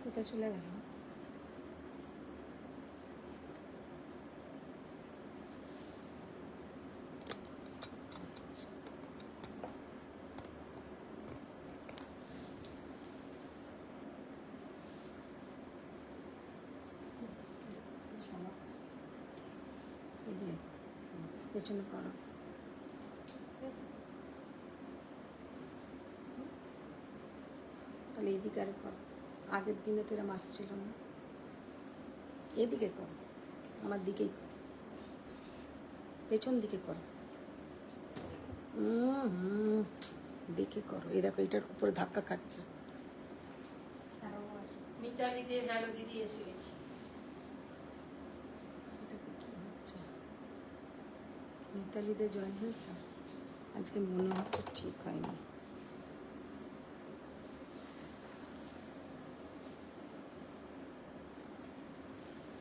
কোথায় চলে গেল? পেছনে করো। তাহলে এদিকে আর করো, আগের দিনে তো এরম আসছিল না। এদিকে করো, আমার দিকেই করো, পেছন দিকে করো। দেখে করো। এই দেখো এটার উপরে ধাক্কা খাচ্ছে। মিতালি দিয়ে হ্যালো দিদি এসে গেছে। এটাতে কি হচ্ছে? মিতালিদের জয়েন হয়েছে আজকে, মনে হচ্ছে ঠিক হয়নি।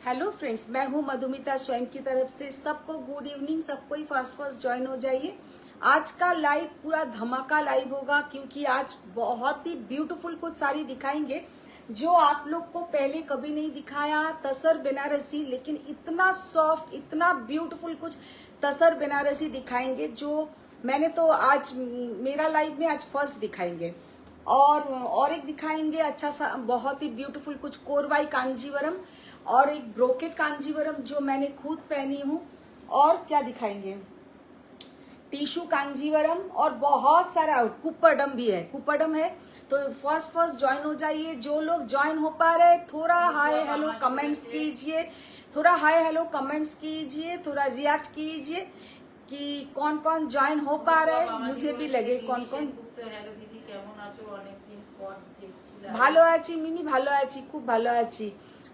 हेलो फ्रेंड्स, मैं हूं मधुमिता स्वयं की तरफ से। सबको गुड इवनिंग। सबको ही फास्ट ज्वाइन हो जाइए। आज का लाइव पूरा धमाका लाइव होगा, क्योंकि आज बहुत ही ब्यूटीफुल कुछ साड़ी दिखाएंगे जो आप लोग को पहले कभी नहीं दिखाया। तसर बनारसी, लेकिन इतना सॉफ्ट, इतना ब्यूटीफुल कुछ तसर बनारसी दिखाएंगे जो मैंने तो आज मेरा लाइव में आज फर्स्ट दिखाएंगे। और एक दिखाएंगे अच्छा सा बहुत ही ब्यूटीफुल कुछ कोरवाई कांजीवरम, और एक ब्रोकेट कांजीवरम जो मैंने खुद पहनी हूँ। और क्या दिखाएंगे? टिश्यू कांजीवरम, और बहुत सारा कुप्पडम भी है। कुप्पडम है तो फर्स्ट ज्वाइन हो जाइए। जो लोग ज्वाइन हो पा रहे थोड़ा हाय हेलो कमेंट्स कीजिए, थोड़ा हाय हेलो कमेंट्स कीजिए, थोड़ा रिएक्ट कीजिए कि कौन कौन ज्वाइन हो पा रहे। मुझे भी लगे कौन कौन। ভালো আছি মিমি, ভালো আছি, খুব ভালো আছি।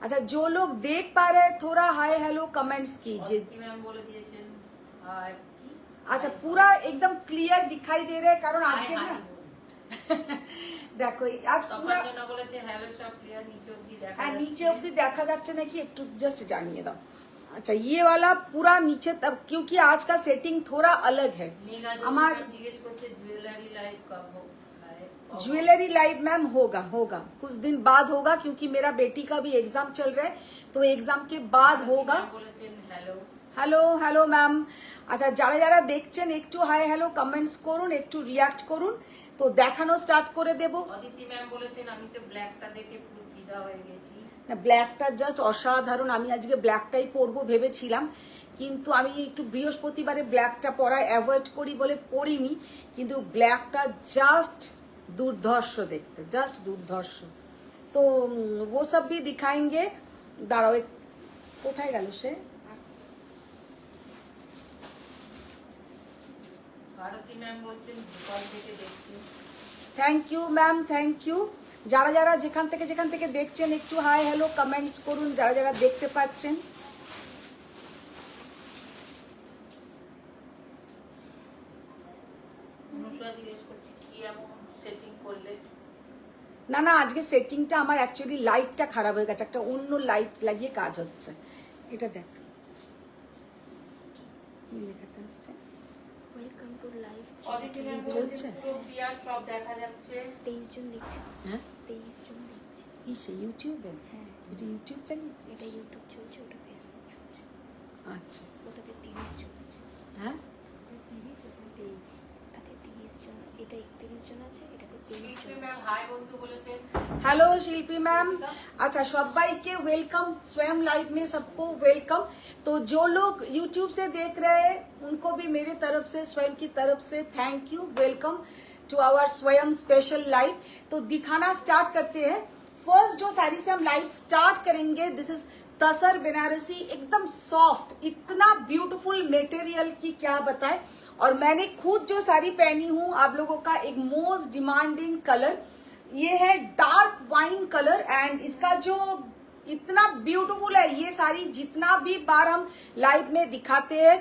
अच्छा, जो लोग देख पा रहे हैं थोड़ा हाय हेलो कमेंट्स कीजिए। अच्छा, पूरा एकदम क्लियर दिखाई दे रहा है कारण आज के ना দেখো আজ পুরো नीचे অবধি দেখা যাচ্ছে নাকি একটু জাস্ট জানিয়ে দাও। अच्छा, ये वाला पूरा नीचे तब, क्योंकि आज का सेटिंग थोड़ा अलग है। हमार ज्वेलरी लाइव मैम होगा कुछ दिन बाद होगा, क्योंकि मेरा बेटी का भी एग्जाम चल रहा है, तो एग्जाम के बाद होगा। Hello hello ma'am. अच्छा, যারা যারা দেখছেন একটু হাই হ্যালো কমেন্টস করুন, একটু রিঅ্যাক্ট করুন, তো দেখানো স্টার্ট করে দেব। অদিতি ম্যাম বলেছেন আমি তো ব্ল্যাকটা দেখে পুরো ফিদা হয়ে গেছি। না, ব্ল্যাকটা জাস্ট অসাধারণ। আমি আজকে ব্ল্যাকটাই পরবো ভেবেছিলাম, কিন্তু আমি একটু বৃহস্পতিবারে ব্ল্যাকটা পরা অ্যাভয়েড করি বলে পরিনি, কিন্তু ব্ল্যাকটা জাস্ট दुर्धर्ष देखते, जस्ट दुर्धर्ष। तो वो सब भी दिखाएंगे। दाঁড়াও, কোথায় গেল সে? ভারতী ম্যাম বলছেন ভোপাল থেকে দেখছেন। Thank you ma'am, thank you. যারা যারা যেখান থেকে দেখছেন একটু হাই হ্যালো কমেন্টস করুন, যারা যারা দেখতে পাচ্ছেন। না না, আজকে সেটিংটা আমার অ্যাকচুয়ালি লাইটটা খারাপ হয়ে গেছে, একটা অন্য লাইট লাগিয়ে কাজ হচ্ছে। এটা দেখ কি লেখাটা আসছে, ওয়েলকাম টু লাইভ চলছে। পুরো ক্লিয়ার সব দেখা যাচ্ছে। 23 জন দেখছে। হ্যাঁ, 23 জন দেখছে। কি সে ইউটিউবে? হ্যাঁ, এটা ইউটিউব চালিয়েছে? এটা ইউটিউব চলছে, ওটা ফেসবুক চলছে। আচ্ছা, ওটাতে 30 জন আছে। হ্যাঁ 30 ওটা 23, ওটাতে 30 জন, এটা 31 জন আছে, এটাতে 23 জন ম্যাম আছে। হাই বন্ধু বলেছেন। हेलो शिल्पी मैम। अच्छा, सबाई के वेलकम, स्वयं लाइव में सबको वेलकम। तो जो लोग YouTube से देख रहे हैं उनको भी मेरे तरफ से, स्वयं की तरफ से thank you, welcome to our Swayam special live. तो दिखाना स्टार्ट करते हैं। फर्स्ट जो साड़ी से हम लाइव स्टार्ट करेंगे, दिस इज तसर बनारसी, एकदम सॉफ्ट, इतना ब्यूटीफुल मटेरियल की क्या बताएं। और मैंने खुद जो साड़ी पहनी हूँ, आप लोगों का एक मोस्ट डिमांडिंग कलर ये है डार्क वाइन कलर, एंड इसका जो इतना ब्यूटीफुल है ये साड़ी, जितना भी बार हम लाइव में दिखाते हैं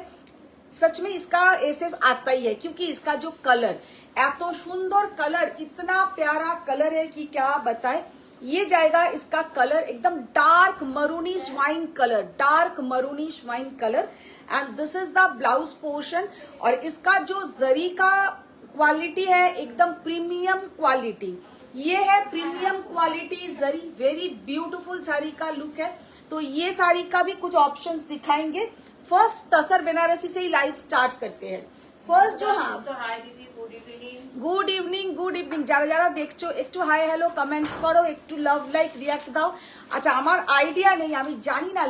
सच में इसका एसेस आता ही है, क्योंकि इसका जो कलर, एतो सुंदर कलर, इतना प्यारा कलर है कि क्या बताए। ये जाएगा इसका कलर एकदम dark maroonish wine colour, dark maroonish wine colour, and this is the blouse portion. और इसका जो जरी का क्वालिटी है एकदम प्रीमियम क्वालिटी। ये है प्रीमियम क्वालिटी जरी, वेरी ब्यूटीफुल साड़ी का लुक है। तो ये साड़ी का भी कुछ ऑप्शंस दिखाएंगे। फर्स्ट तसर बनारसी से ही लाइव स्टार्ट करते हैं। ফার্স্ট जो हाँ তো হাই দিদি, গুড ইভিনিং। গুড ইভিনিং যারা যারা দেখছো একটু হাই হ্যালো কমেন্টস করো, একটু লাভ লাইক রিয়াক্ট দাও। আচ্ছা আমার আইডিয়া নেই, আমি জানি না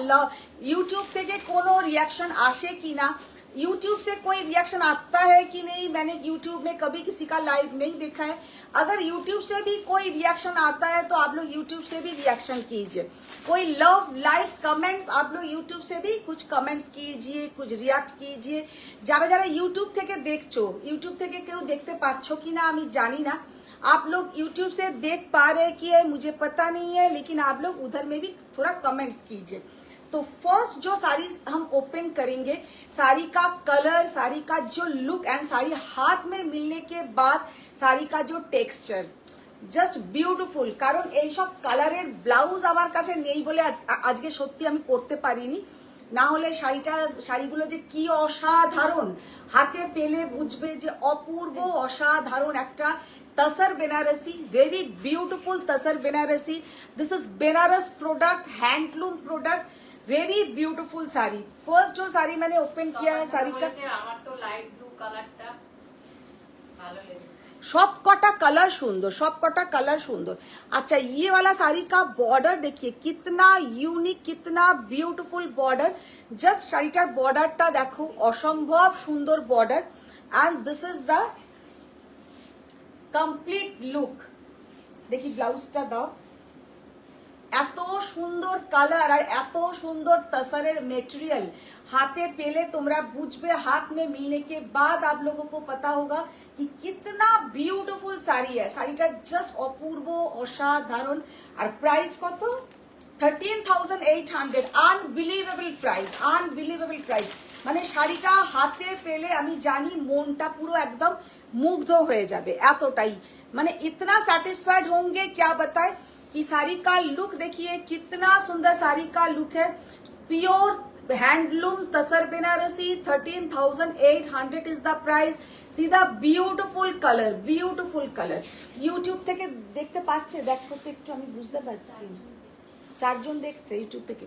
ইউটিউব থেকে কোনো রিয়াকশন আসে কি না, यूट्यूब से कोई रिएक्शन आता है कि नहीं। मैंने यूट्यूब में कभी किसी का लाइव नहीं देखा है। अगर यूट्यूब से भी कोई रिएक्शन आता है तो आप लोग यूट्यूब से भी रिएक्शन कीजिए। कोई लव लाइक कमेंट्स आप लोग यूट्यूब से भी कुछ कमेंट्स कीजिए, कुछ रिएक्ट कीजिए। যারা যারা यूट्यूब থেকে দেখছো, यूट्यूब থেকে কেউ দেখতে পাচ্ছো কিনা আমি জানি না। आप लोग यूट्यूब से देख पा रहे कि है मुझे पता नहीं है, लेकिन आप लोग उधर में भी थोड़ा कमेंट्स कीजिए। तो फर्स्ट जो साड़ी हम ओपन करेंगे, साड़ी का कलर, साड़ी का जो लुक एंड साड़ी हाथ में मिलने के बाद साड़ी का जो टेक्सचर জাস্ট বিউটিফুল। কারণ এইসব কালারের ব্লাউজ আমার কাছে নেই বলে আজকে সত্যি আমি পরতে পারিনি, না হলে শাড়িগুলো যে কি অসাধারণ, হাতে পেলে বুঝবে যে অপূর্ব অসাধারণ একটা tussar Banarasi, very beautiful tussar Banarasi. This is Banaras product, handloom product, very beautiful sari. First जो साड़ी मैंने ओपन किया है साड़ी का, আমার তো লাইট ব্লু কালারটা ভালো লেগেছে। सब कटा कलर सुंदर, सब कटा कलर सुंदर। अच्छा ये वाला साड़ी का बॉर्डर देखिए कितना यूनिक, कितना ब्यूटीफुल बॉर्डर। जस्ट শাড়িটার বর্ডারটা দেখো, অসম্ভব সুন্দর border. And this is the complete look. দেখি ব্লাউজটা দাও, এত সুন্দর কালার আর এত সুন্দর तसरेर मेटेरियल हाथे पेले তোমরা বুঝবে, हाथ में मिलने के बाद आप लोगों को पता होगा कि कितना ब्यूटीफुल साड़ी है। শাড়িটা জাস্ট অপূর্ব অসাধারণ। আর প্রাইস কত? 13,800। Unbelievable price, unbelievable price. মানে শাড়িটা হাতে পেলে আমি জানি মনটা পুরো একদম মুগ্ধ হয়ে যাবে, এতটাই মানে इतना सैटिस्फाइड होंगे क्या बताए। कि साड़ी का लुक देखिए कितना सुंदर साड़ी का लुक है। Pure handloom tussar Banarasi, 13,800 is the price. सीधा beautiful colour, beautiful colour. YouTube থেকে দেখতে পাচ্ছে, দেখো তো একটু, আমি বুঝতে পারছি চারজন দেখছে यूट्यूब থেকে।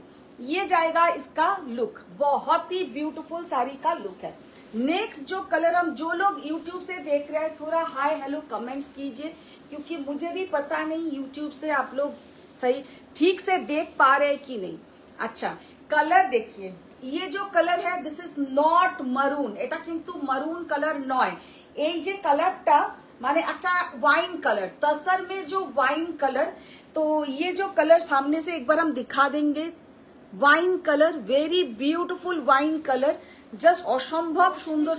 ये जाएगा इसका लुक, बहुत ही ब्यूटीफुल साड़ी का लुक है। नेक्स्ट जो कलर, हम जो लोग यूट्यूब से देख रहे हैं थोड़ा हाई हेलो कमेंट्स कीजिए, क्योंकि मुझे भी पता नहीं यूट्यूब से आप लोग सही ठीक से देख पा रहे हैं कि नहीं। अच्छा कलर देखिए, ये जो कलर है दिस इज नॉट मरून, এটা কিন্তু मरून कलर নয়। এই যে কালারটা মানে একটা वाइन कलर, तसर में जो वाइन कलर, तो ये जो कलर सामने से एक बार हम दिखा देंगे। Wine colour, very beautiful wine colour, just অসম্ভব সুন্দর।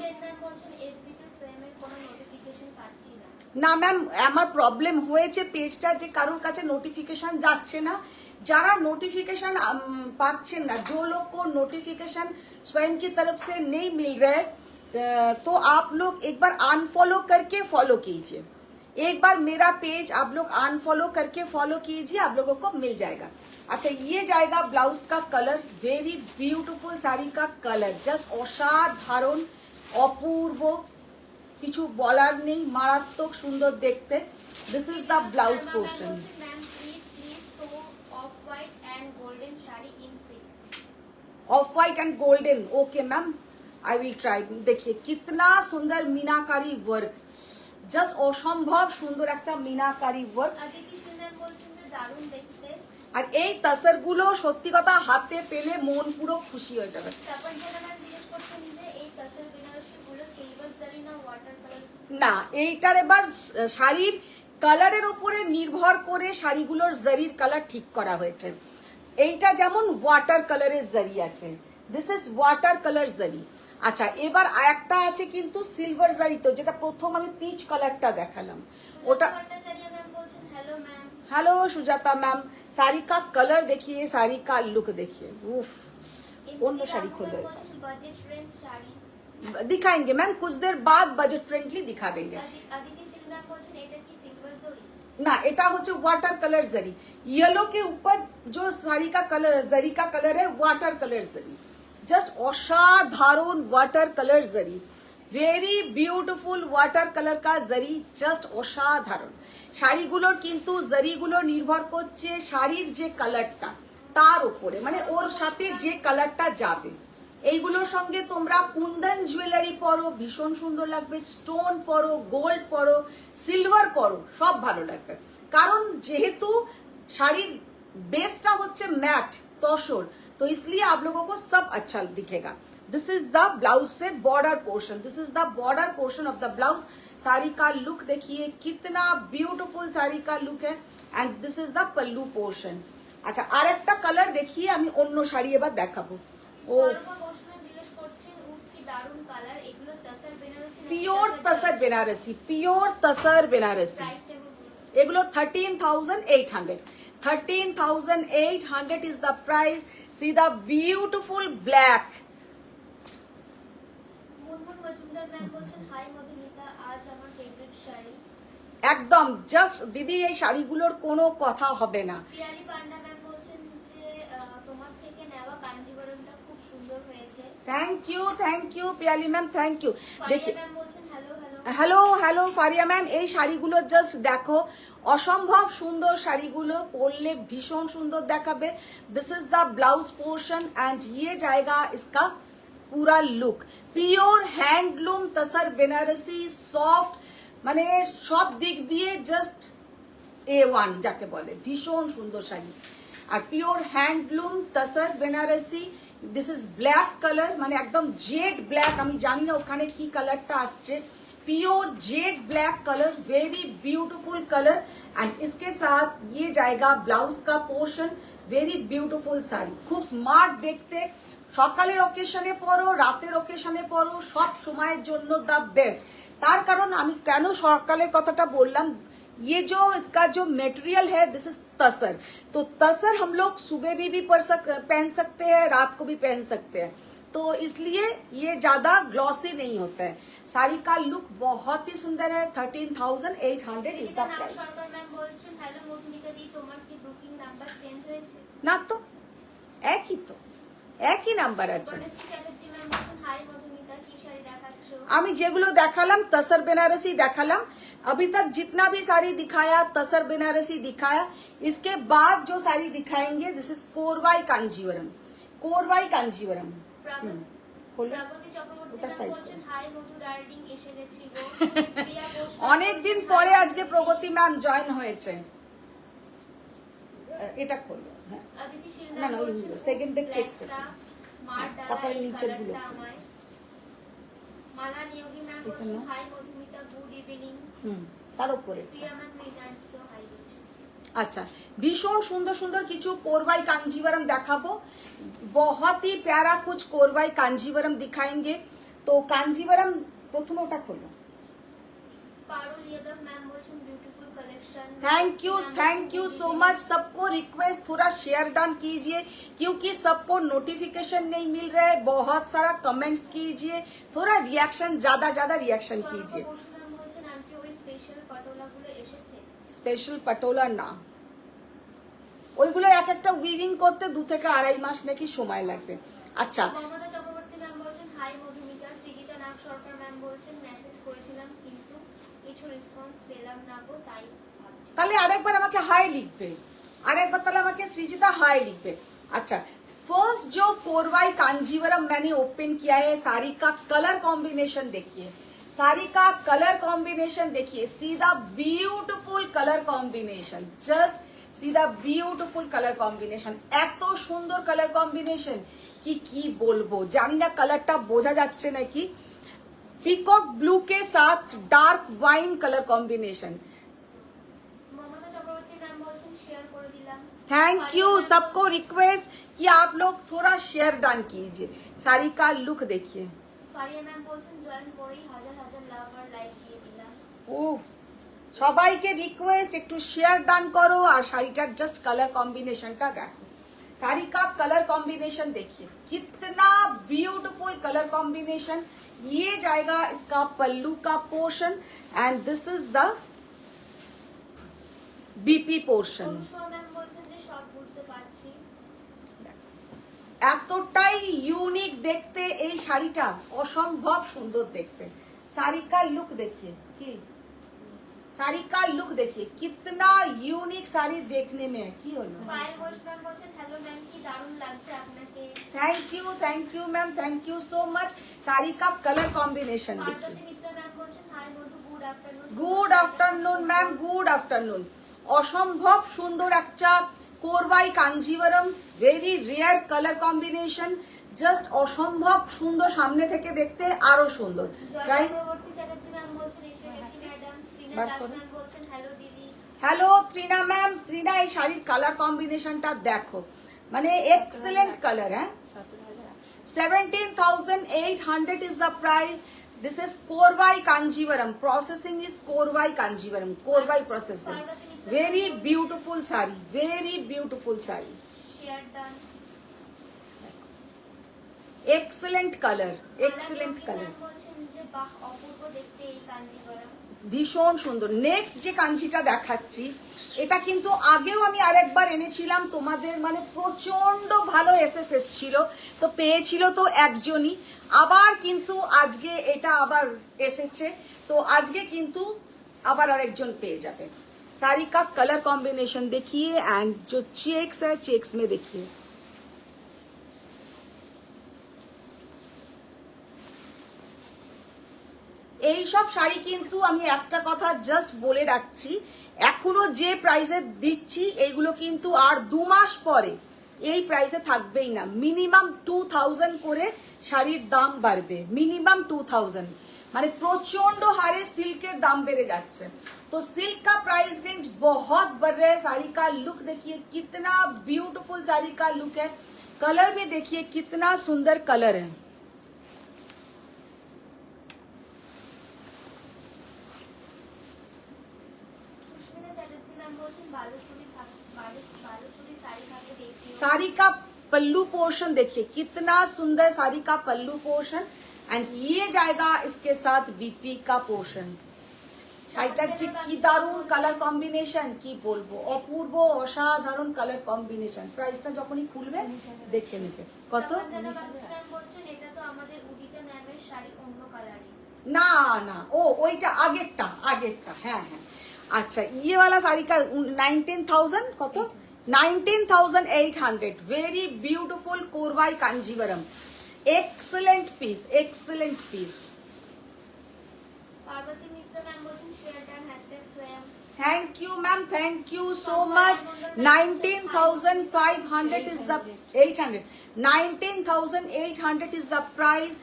না ম্যাম আমার প্রবলেম হয়েছে পেজটা যে কারোর কাছে নোটিফিকেশন যাচ্ছে না। যারা নোটিफिकेशन पाচ্ছেন না, जो लोग को नोटिफिकेशन स्वयं की तरफ से नहीं मिल रहा है, तो आप लोग एक बार अनफॉलो करके फॉलो कीजिए। एक बार मेरा पेज आप लोग अनफॉलो करके फॉलो कीजिए, आप लोगों को मिल जाएगा। अच्छा ये जाएगा ब्लाउज का कलर, वेरी ब्यूटीफुल साड़ी का कलर, जस्ट অসাধারণ অপূর্ব, কিছু বলার নেই, মারাত্মক সুন্দর দেখতে। This is the blouse portion. Of white and golden, okay ma'am I will try. देखिए कितना सुंदर मीनाकारी वर्क, জাস্ট অসম্ভব সুন্দর একটা মিনাকারি ওয়ার্ক। আর এই তাসর গুলো সত্যি কথা হাতে পেলে মন পুরো খুশি হয়ে যাবে। না এইটার এবার শাড়ির কালারের উপরে নির্ভর করে শাড়িগুলোর জারির কালার ঠিক করা হয়েছে। এইটা যেমন ওয়াটার কালারের জারি আছে, দিস ইজ ওয়াটার কালার জারি। আচ্ছা এবার আরেকটা আছে কিন্তু সিলভার জারিতে, যেটা প্রথম আমি পিচ কালারটা দেখালাম ওটা। हेलो सुजाता मैम, साड़ी का कलर देखिए, साड़ी का लुक देखिए, उफ कौन सा साड़ी खोलो दिखाएंगे मैम, कुछ देर बाद बजट फ्रेंडली दिखा देंगे। ना এটা হচ্ছে ওয়াটার কালার জারি, येलो के ऊपर जो साड़ी का कलर जरी का कलर है वाटर कलर जरी, जस्ट অসাধারণ वाटर कलर जरी, वेरी ब्यूटीफुल वाटर कलर का जरी, जस्ट অসাধারণ। শাড়িগুলোর কিন্তু জারিগুলো নির্ভর করছে শাড়ির যে কালারটা তার উপরে, মানে ওর সাথে যে কালারটা যাবে। এইগুলোর সঙ্গে তোমরা কুন্দন জুয়েলারি পরো, ভীষণ সুন্দর লাগবে। স্টোন পরো, গোল্ড পরো, সিলভার পরো, সব ভালো লাগবে। কারণ যেহেতু শাড়ির बेसटा होच्छे मैट तसर, तो इसलिए आप लोगों को सब अच्छा दिखेगा। दिस इज द ब्लाउज से border portion, this is the border portion of the blouse. Sari का लुक देखिए कितना ब्यूटीफुल साड़ी का लुक है, and this is the pallu portion. अच्छा আর একটা কালার দেখিয়ে আমি অন্য শাড়ি এবার দেখাবো। ও পিওর তসর বেনারসি, পিওর তসর বেনারসি, এগুলো 13,800। 13,800 is the price. See the beautiful black. একদম জাস্ট দিদি এই শাড়িগুলোর কোনো কথা হবে না। Thank you Piyali ma'am, thank you. দেখি হ্যালো হ্যালো ফারিয়া ম্যাম, এই শাড়িগুলো জাস্ট দেখো, অসম্ভব সুন্দর শাড়িগুলো, পরলে ভীষণ সুন্দর দেখাবে। This is the blouse portion and ये जाएगा इसका पूरा look. Pure handloom tussar Benarasi, soft, মানে সব দিক দিয়ে জাস্ট A1 যাকে বলে, ভীষণ সুন্দর শাড়ি। আর pure handloom tussar Banarasi, this is black colour, মানে একদম জেড ব্ল্যাক, আমি জানি না ওখানে কি কালারটা আসছে। Pure Z black colour, very beautiful colour, and इसके साथ ये जाएगा ब्लाउज का पोर्शन। वेरी ब्यूटीफुल साड़ी, खूब स्मार्ट देखते, সকালের অকেশনে পরো, রাতের অকেশনে পরো, সব সময়ের জন্য দ্য বেস্ট। তার কারণ আমি কেন সকালের কথাটা বললাম, ये जो इसका जो मटेरियल है दिस इज तसर, तो तसर हम लोग सुबह भी पहन सकते हैं, रात को भी पहन सकते हैं, तो इसलिए ये ज्यादा ग्लॉसी नहीं होता है। साड़ी का लुक बहुत ही सुंदर है। 13,800 इज द प्राइस। না তো একই নাম্বার আছে। আমি যেগুলো দেখালাম তসর বেনারসি দেখালাম, अभी तक जितना भी साड़ी दिखाया तसर बेनारसी दिखाया, इसके बाद जो साड़ी दिखाएंगे दिस इज कोरवाई कांजीवरम। कोरवाई कांजीवरम অনেকদিন পরে আজকে প্রগতি ম্যাম জয়েন হয়েছে। এটা করলো, হ্যাঁ না না ওইগুলো সেকেন্ড টেক্সট, তারপরে নিচের গুলো তার উপরে। अच्छा, भीषण सुंदर सुंदर किचु कोरवाई कांजीवरम देखाबो, बहुत ही प्यारा कुछ कोरवाई कांजीवरम दिखाएंगे। तो कांजीवरम प्रथम ओटा खोलो। Thank you so much. सबको रिक्वेस्ट थोड़ा शेयर डन कीजिए, क्योंकि सबको नोटिफिकेशन नहीं मिल रहा है। बहुत सारा कमेंट्स कीजिए, थोड़ा रिएक्शन, ज्यादा रिएक्शन कीजिए। স্পেশাল পাটোলা না, ওইগুলো এক একটা উইভিং করতে 2 থেকে 2.5 মাস নাকি সময় লাগবে। আচ্ছা, মমতা চক্রবর্তী ম্যাম বলছেন হাই মধুমিতা, সৃজিতা নাগ সরকার ম্যাম বলছেন মেসেজ করেছিলাম কিন্তু কিছু রেসপন্স পেলাম না গো, তাই ভাবছি। তাহলে আরেকবার আমাকে হাই লিখবে, আরেকবার তাহলে আমাকে সৃজিতা হাই লিখবে। अच्छा, फर्स्ट जो कोरवाई कांजीवरम मैंने ओपन किया है, साड़ी का कलर कॉम्बिनेशन देखिए, साड़ी का कलर कॉम्बिनेशन देखिए, सीधा ब्यूटीफुल कलर कॉम्बिनेशन, जस्ट सीधा ब्यूटीफुल कलर कॉम्बिनेशन। এত সুন্দর কালার কম্বিনেশন কি বলবো, জানি না কালারটা বোঝা যাচ্ছে নাকি। পিকক ব্লू के साथ dark wine colour combination. Mamata Chakraborty ma'am বলছেন শেয়ার করে দিলাম। थैंक यू, सबको रिक्वेस्ट कि आप लोग थोड़ा शेयर डन कीजिए। साड़ी का लुक देखिए। ফারিয়া ম্যাম বলছেন জয়েন করেই হাজার হাজার লাভার লাইক দিয়ে দিলাম। ও সবাইকে রিকোয়েস্ট একটু শেয়ার ডান করো, আর শাড়িটার জাস্ট কালার কম্বিনেশনটা দেখো। साड़ी का कलर कॉम्बिनेशन देखिए, कितना ब्यूटीफुल कलर कॉम्बिनेशन। ये जाएगा इसका पल्लू का portion, and this is the BP portion. Anushma ma'am বলছেন যে সব বুঝতে পারছি। এতটাই ইউনিক দেখতে এই শাড়িটা, অসম্ভব সুন্দর দেখতে। শাড়ি কা লুক देखिए, কি साड़ी का लुक देखिए कितना यूनिक साड़ी देखने में है কি হলো পায়েল ঘোষ ম্যাম বলছেন হ্যালো ম্যাম কি দারুণ লাগছে আপনাকে। Thank you ma'am, thank you so much. Sari का कलर कॉम्बिनेशन পার্বতী देखिए। মিত্র ম্যাম বলছেন hi Madhu good afternoon. Good afternoon ma'am, good afternoon. অসম্ভব সুন্দর একটা Korvai Kanjivaram, very rare colour combination, just অসম্ভব সুন্দর, সামনে থেকে দেখতে আরো সুন্দর। প্রাইস জয়প্রবর্তী চ্যাটার্জি ম্যাম বলছেন এসে গেছি ম্যাডাম। ত্রিনা বার দাস করো। ম্যাম বলছেন হ্যালো দিদি। হ্যালো ত্রিনা ম্যাম, ত্রিনা এই শাড়ির কালার কম্বিনেশনটা দেখো, মানে এক্সেলেন্ট কালার। হ্যাঁ 17,800 is the price. This is Korvai Kanjivaram. Processing is Korvai Kanjivaram. Korvai processing. Very beautiful sari. Very beautiful sari. Share done. Excellent color. Excellent color. Ma'am বলছেন যে বাহ অপূর্ব দেখতে এই কাঞ্জিভরম। ভীষণ সুন্দর। নেক্সট যে কাঞ্জিটা দেখাচ্ছি, এটা কিন্তু আগেও আমি আরেকবার এনেছিলাম, তোমাদের মানে প্রচন্ড ভালো এসএসএস ছিল, তো পেয়েছিল তো একজনই, আবার কিন্তু আজকে এটা আবার এসেছে, তো আজকে কিন্তু আবার আরেকজন পেয়ে যাবে। साड़ी का कलर कॉम्बिनेशन देखिए एंड जो चेक्स है चेक्स में देखिए, এই সব শাড়ি কিন্তু আমি একটা কথা জাস্ট বলে রাখছি, এখনো যে প্রাইসে দিচ্ছি এইগুলো কিন্তু আর 2 মাস পরে এই প্রাইসে থাকবেই না। মিনিমাম 2000 করে শাড়ির দাম বাড়বে, মিনিমাম 2000। মানে প্রচন্ড হারে সিল্কের দাম বেড়ে যাচ্ছে, तो सिल्क का प्राइस रेंज बहुत बढ़ रहा है। साड़ी का लुक देखिए कितना ब्यूटीफुल साड़ी का लुक है, कलर भी देखिए कितना सुंदर कलर है। সুস্মিতা চ্যাটার্জি ম্যাম বলছেন বালুচুরি শাড়ি থাকে দেখি। साड़ी का पल्लू पोर्शन देखिए कितना सुंदर साड़ी का पल्लू पोर्शन, एंड ये जाएगा इसके साथ बीपी का पोर्शन। শাড়িটার যে কি দারুণ কালার কম্বিনেশন, কি বলবো, অপূর্ব অসাধারণ কালার কম্বিনেশন। প্রাইসটা যখনই খুলবে দেখে নেবে কত। ম্যাম বলছেন এটা তো আমাদের উদিতা ম্যামের শাড়ি অন্য কালারে। না না, ও ওইটা আগেরটা, হ্যাঁ হ্যাঁ, আচ্ছা ये वाला साड़ी का 19,000 কত, 19,800। Very beautiful Korvai Kanjivaram, excellent piece, excellent piece. Parbati Mitra ma'am বলছেন শেয়ার ডান #সোয়াম। Thank you ma'am, thank you so much. 19,500 is the 800, 19,800 is the price।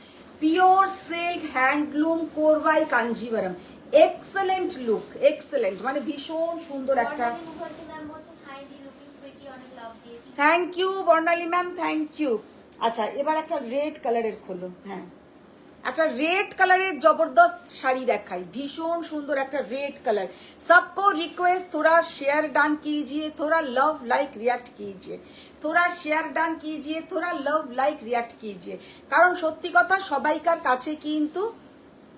Pure silk handloom Korvai Kanjivaram, excellent look, excellent, মানে ভীষণ সুন্দর একটা। বর্ণালী মুখার্জি ম্যাম বলছেন হাই দি লুকিং প্রিটি, অনেক love দিয়েছি। Thank you Barnali ma'am, thank you. আচ্ছা এবার একটা রেড কালারের খোলো। হ্যাঁ একটা रेड कलर जबरदस्त শাড়ি দেখাই, ভীষণ সুন্দর একটা रेड कलर। सबको रिक्वेस्ट थोड़ा शेयर डन कीजिए, थोड़ा लव लाइक रिएक्ट कीजिए, थोड़ा शेयर डन कीजिए, थोड़ा लव लाइक रिएक्ट कीजिए। কারণ সত্যি কথা সবাইকার কাছে কিন্তু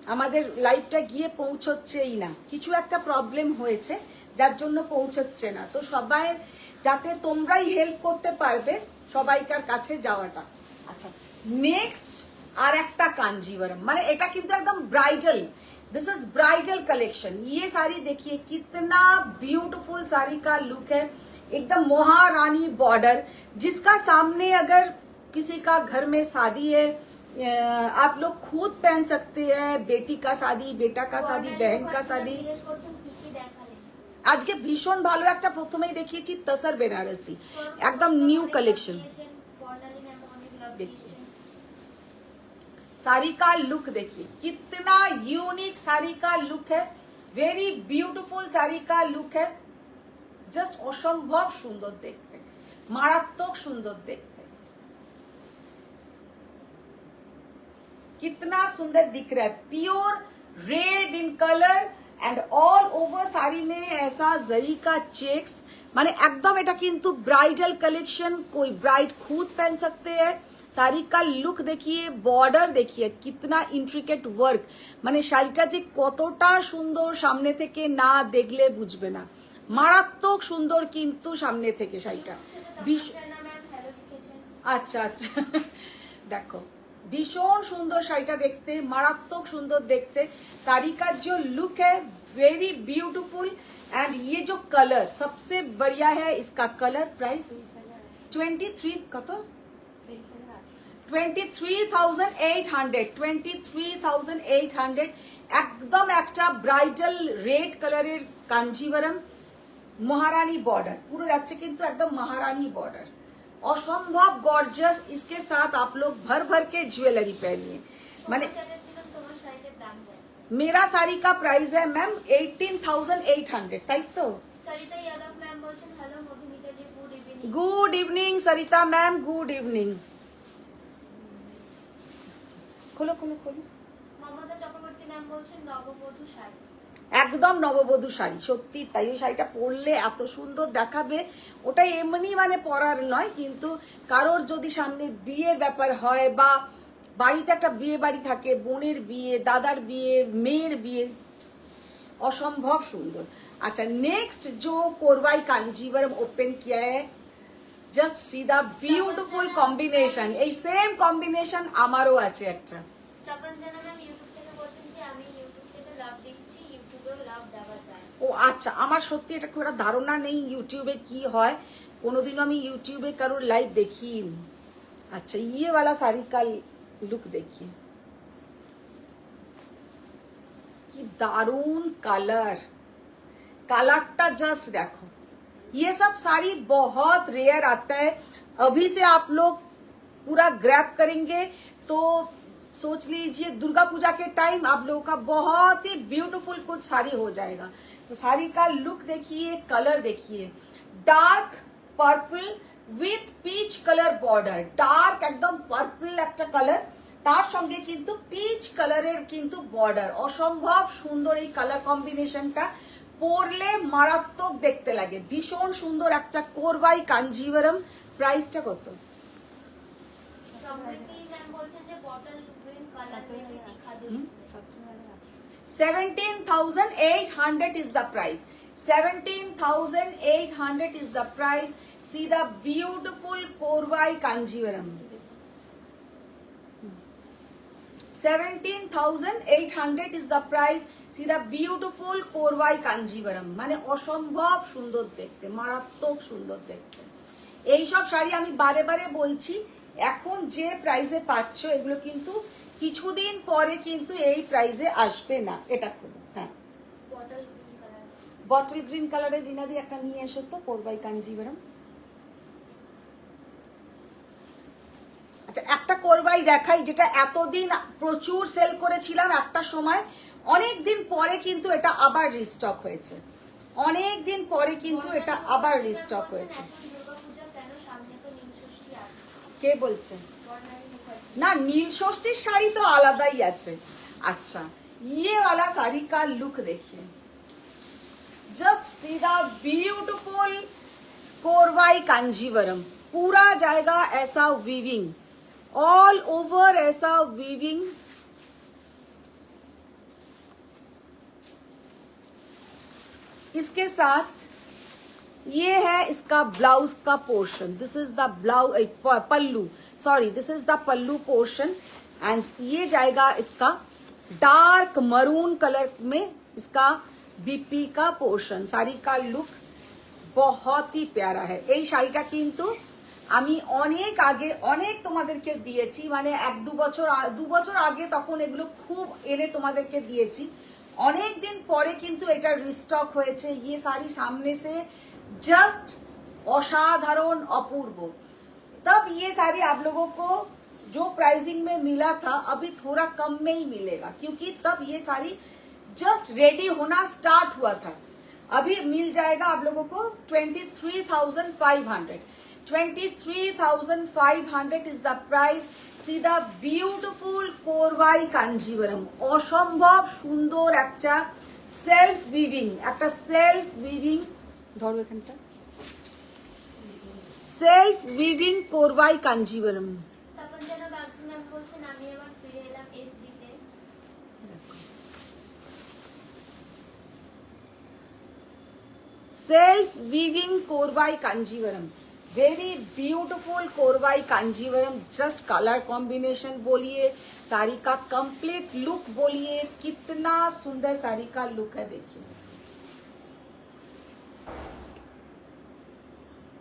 আমাদের লাইভটা গিয়ে পৌঁছচ্ছেই না, কিছু একটা প্রবলেম হয়েছে যার জন্য পৌঁছচ্ছে না, তো সবাই যাতে তোমরাই হেল্প করতে পারবে সবাইকার কাছে যাওয়াটা। আচ্ছা নেক্সট আর একটা कांजीवरम, মানে এটা কিন্তু একদম bridal, this is bridal collection. ये साड़ी देखिए कितना ब्यूटीफुल साड़ी का लुक है, एकदम महारानी बॉर्डर, जिसका सामने अगर किसी का घर में शादी है आप लोग खुद पहन सकते हैं, बेटी का शादी, बेटा का शादी, बहन का शादी। জিজ্ঞেস করছেন কি কি দেখালেন। আজকে ভীষণ ভালো একটা প্রথমেই দেখিয়েছি তসর বেনারসি, একদম নিউ কালেকশন। বর্ণালী ম্যাম অনেক লাভ देखिए দিয়েছেন। साड़ी का लुक देखिए कितना यूनिक साड़ी का लुक है, वेरी ब्यूटीफुल साड़ी का लुक है, जस्ट असंभव सुंदर देखते, मारात्मक सुंदर देखते, कितना सुंदर दिख रहा है। Pure red in colour and all over sari में ऐसा जरी का चेक्स, माने एकदम এটা কিন্তু ब्राइडल कलेक्शन, कोई ब्राइड खुद पहन सकते हैं। শাড়ি का लुक देखिए, बॉर्डर देखिए कितना इंट्रिकेट वर्क, মানে শাড়িটা যে কতটা সুন্দর সামনে থেকে না দেখলে বুঝবে না, মারাত্মক সুন্দর কিন্তু সামনে থেকে শাড়িটা। আচ্ছা আচ্ছা দেখো ভীষণ সুন্দর শাড়িটা দেখতে, মারাত্মক সুন্দর দেখতে। শাড়ি का जो लुक है वेरी ब्यूटीफुल। एंड ये जो कलर सबसे बढ़िया है, इसका कलर प्राइस 23 कत 23,800 23,800 একদম একটা ব্রাইডাল রেড কালারের কাঞ্জিভারম महारानी बॉर्डर पूरा যাচ্ছে কিন্তু একদম महारानी बॉर्डर असंभव गॉर्जियस। इसके साथ आप लोग भर भर के ज्वेलरी पहनिए। माने তোমার শাড়িটার দাম যাচ্ছে। मेरा साड़ी का प्राइस है मैम 18,800 তাই তো। সরিতা यादव मैम বলছেন হ্যালো মধুমিতা জি গুড ইভিনিং। गुड इवनिंग सरिता मैम, गुड इवनिंग। खोलो खोलो खोलो। মমতা চক্রবর্তী ম্যাম বলছেন নববধূ শাড়ি। একদম নববধূ শাড়ি, সত্যি তাই। ওই শাড়িটা পরলে এত সুন্দর দেখাবে, ওটা এমনি মানে পরার নয়, কিন্তু কারোর যদি সামনে বিয়ের ব্যাপার হয় বা বাড়িতে একটা বিয়ে বাড়ি থাকে, বোনের বিয়ে, দাদার বিয়ে, মেয়ের বিয়ে, असंभव सुंदर। अच्छा नेक्स्ट जो कोरवाई कांजीवरम ओपन किया है, just see the beautiful combination. এই সেম কম্বিনেশন আমারও আছে একটা। তপন জানা ম্যাম ইউটিউব থেকে বলছেন যে আমি ইউটিউব থেকে লাভ দেখছি, ইউটিউবেও লাভ দেওয়া যায়। ও আচ্ছা, আমার সত্যি এটা খুব একটা ধারণা নেই ইউটিউবে কি হয়, কোনোদিনও আমি ইউটিউবে কারোর লাইভ দেখিনি। अच्छा ये वाला साड़ी का लुक देखिए, কি দারুন কালার, कलरটা जस्ट देखो। ये सब साड़ी बहुत रेयर आता है, अभी से आप लोग पूरा ग्रैब करेंगे तो सोच लीजिए दुर्गा पूजा के टाइम आप लोगों का बहुत ही ब्यूटीफुल कुछ साड़ी हो जाएगा। तो साड़ी का लुक देखिए, कलर देखिए, dark purple with peach colour border, dark একদম পার্পল একটা কালার, তার সঙ্গে কিন্তু পিচ কালারের কিন্তু বর্ডার। অসম্ভব সুন্দর এই কালার কম্বিনেশনটা, পরলে মারাত্মক দেখতে লাগে, ভীষণ সুন্দর একটা কোরবাই কাঞ্জিভারম। প্রাইসটা কত? সমৃদ্ধি ম্যাম বলছেন যে বটল গ্রিন কালার में भी दिखा दो इसमें। 17,800 is the price. 17,800 is the price. See the beautiful Korvai Kanjivaram. 17,800 is the price. See the beautiful Korvai Kanjivaram. মানে অসম্ভব সুন্দর দেখতে, মারাত্মক সুন্দর দেখতে। এই সব শাড়ি আমি বারে বারে বলছি, এখন যে প্রাইসে পাচ্ছ এগুলো কিন্তু কিছুদিন পরে কিন্তু এই প্রাইসে আসবে না। এটা খুব হ্যাঁ, bottle green colour. Bottle green কালারের রিনাদি একটা নিয়ে এসো তো, কোরবাই কাঞ্জিভারম। আচ্ছা একটা কোরবাই দেখাই, যেটা এতদিন প্রচুর সেল করেছিলাম একটা সময়, অনেক দিন পরে কিন্তু এটা আবার রিস্টক হয়েছে, অনেক দিন পরে কিন্তু এটা আবার রিস্টক হয়েছে। এখন দুর্গাপূজা কেন, সামনে তো নীলষষ্ঠী আসছে। কে বলছে? বর্ণালী মুখার্জি। না, নীল ষষ্ঠীর শাড়ি তো আলাদাই আছে। अच्छा ये वाला साड़ी का लुक देखिए, just see the beautiful Korvai Kanjivaram. पूरा जाएगा ऐसा वीविंग, ऑल ओवर ऐसा वीविंग। इसके साथ ये है इसका ब्लाउज का portion, this is the blouse pallu, sorry this is the pallu portion. And ये जाएगा इसका डार्क मरून कलर में इसका बीपी का पोर्शन। साड़ी का लुक बहुत ही प्यारा है। এই শাড়িটা কিন্তু আমি অনেক আগে অনেক তোমাদেরকে দিয়েছি, মানে এক দু বছর আগে তখন এগুলো খুব এনে তোমাদেরকে দিয়েছি। অনেক দিন পরে কিন্তু এটা রিস্টক হয়েছে। ये साड़ी सामने से जस्ट असाधारण अपूर्व। तब ये साड़ी आप लोगों को जो प्राइसिंग में मिला था अभी थोड़ा कम में ही मिलेगा, क्योंकि तब ये साड़ी जस्ट रेडी होना स्टार्ट हुआ था। अभी मिल जाएगा आप लोगों को 23,500। 23,500 is the price. See the beautiful Korvai Kanjivaram. অসম্ভব সুন্দর একটা সেলফ উইভিং, একটা সেলফ উইভিং, ধরো এখানটা, self weaving Korvai Kanjivaram. Tapanjana Bagchi ma'am বলছেন আমি আবার ফিরে এলাম FB তে। Self weaving Korvai Kanjivaram, very beautiful Korvai Kanjivaram, just colour combination बोलिए, साड़ी का कंप्लीट लुक बोलिए, कितना सुंदर साड़ी का लुक है। देखिए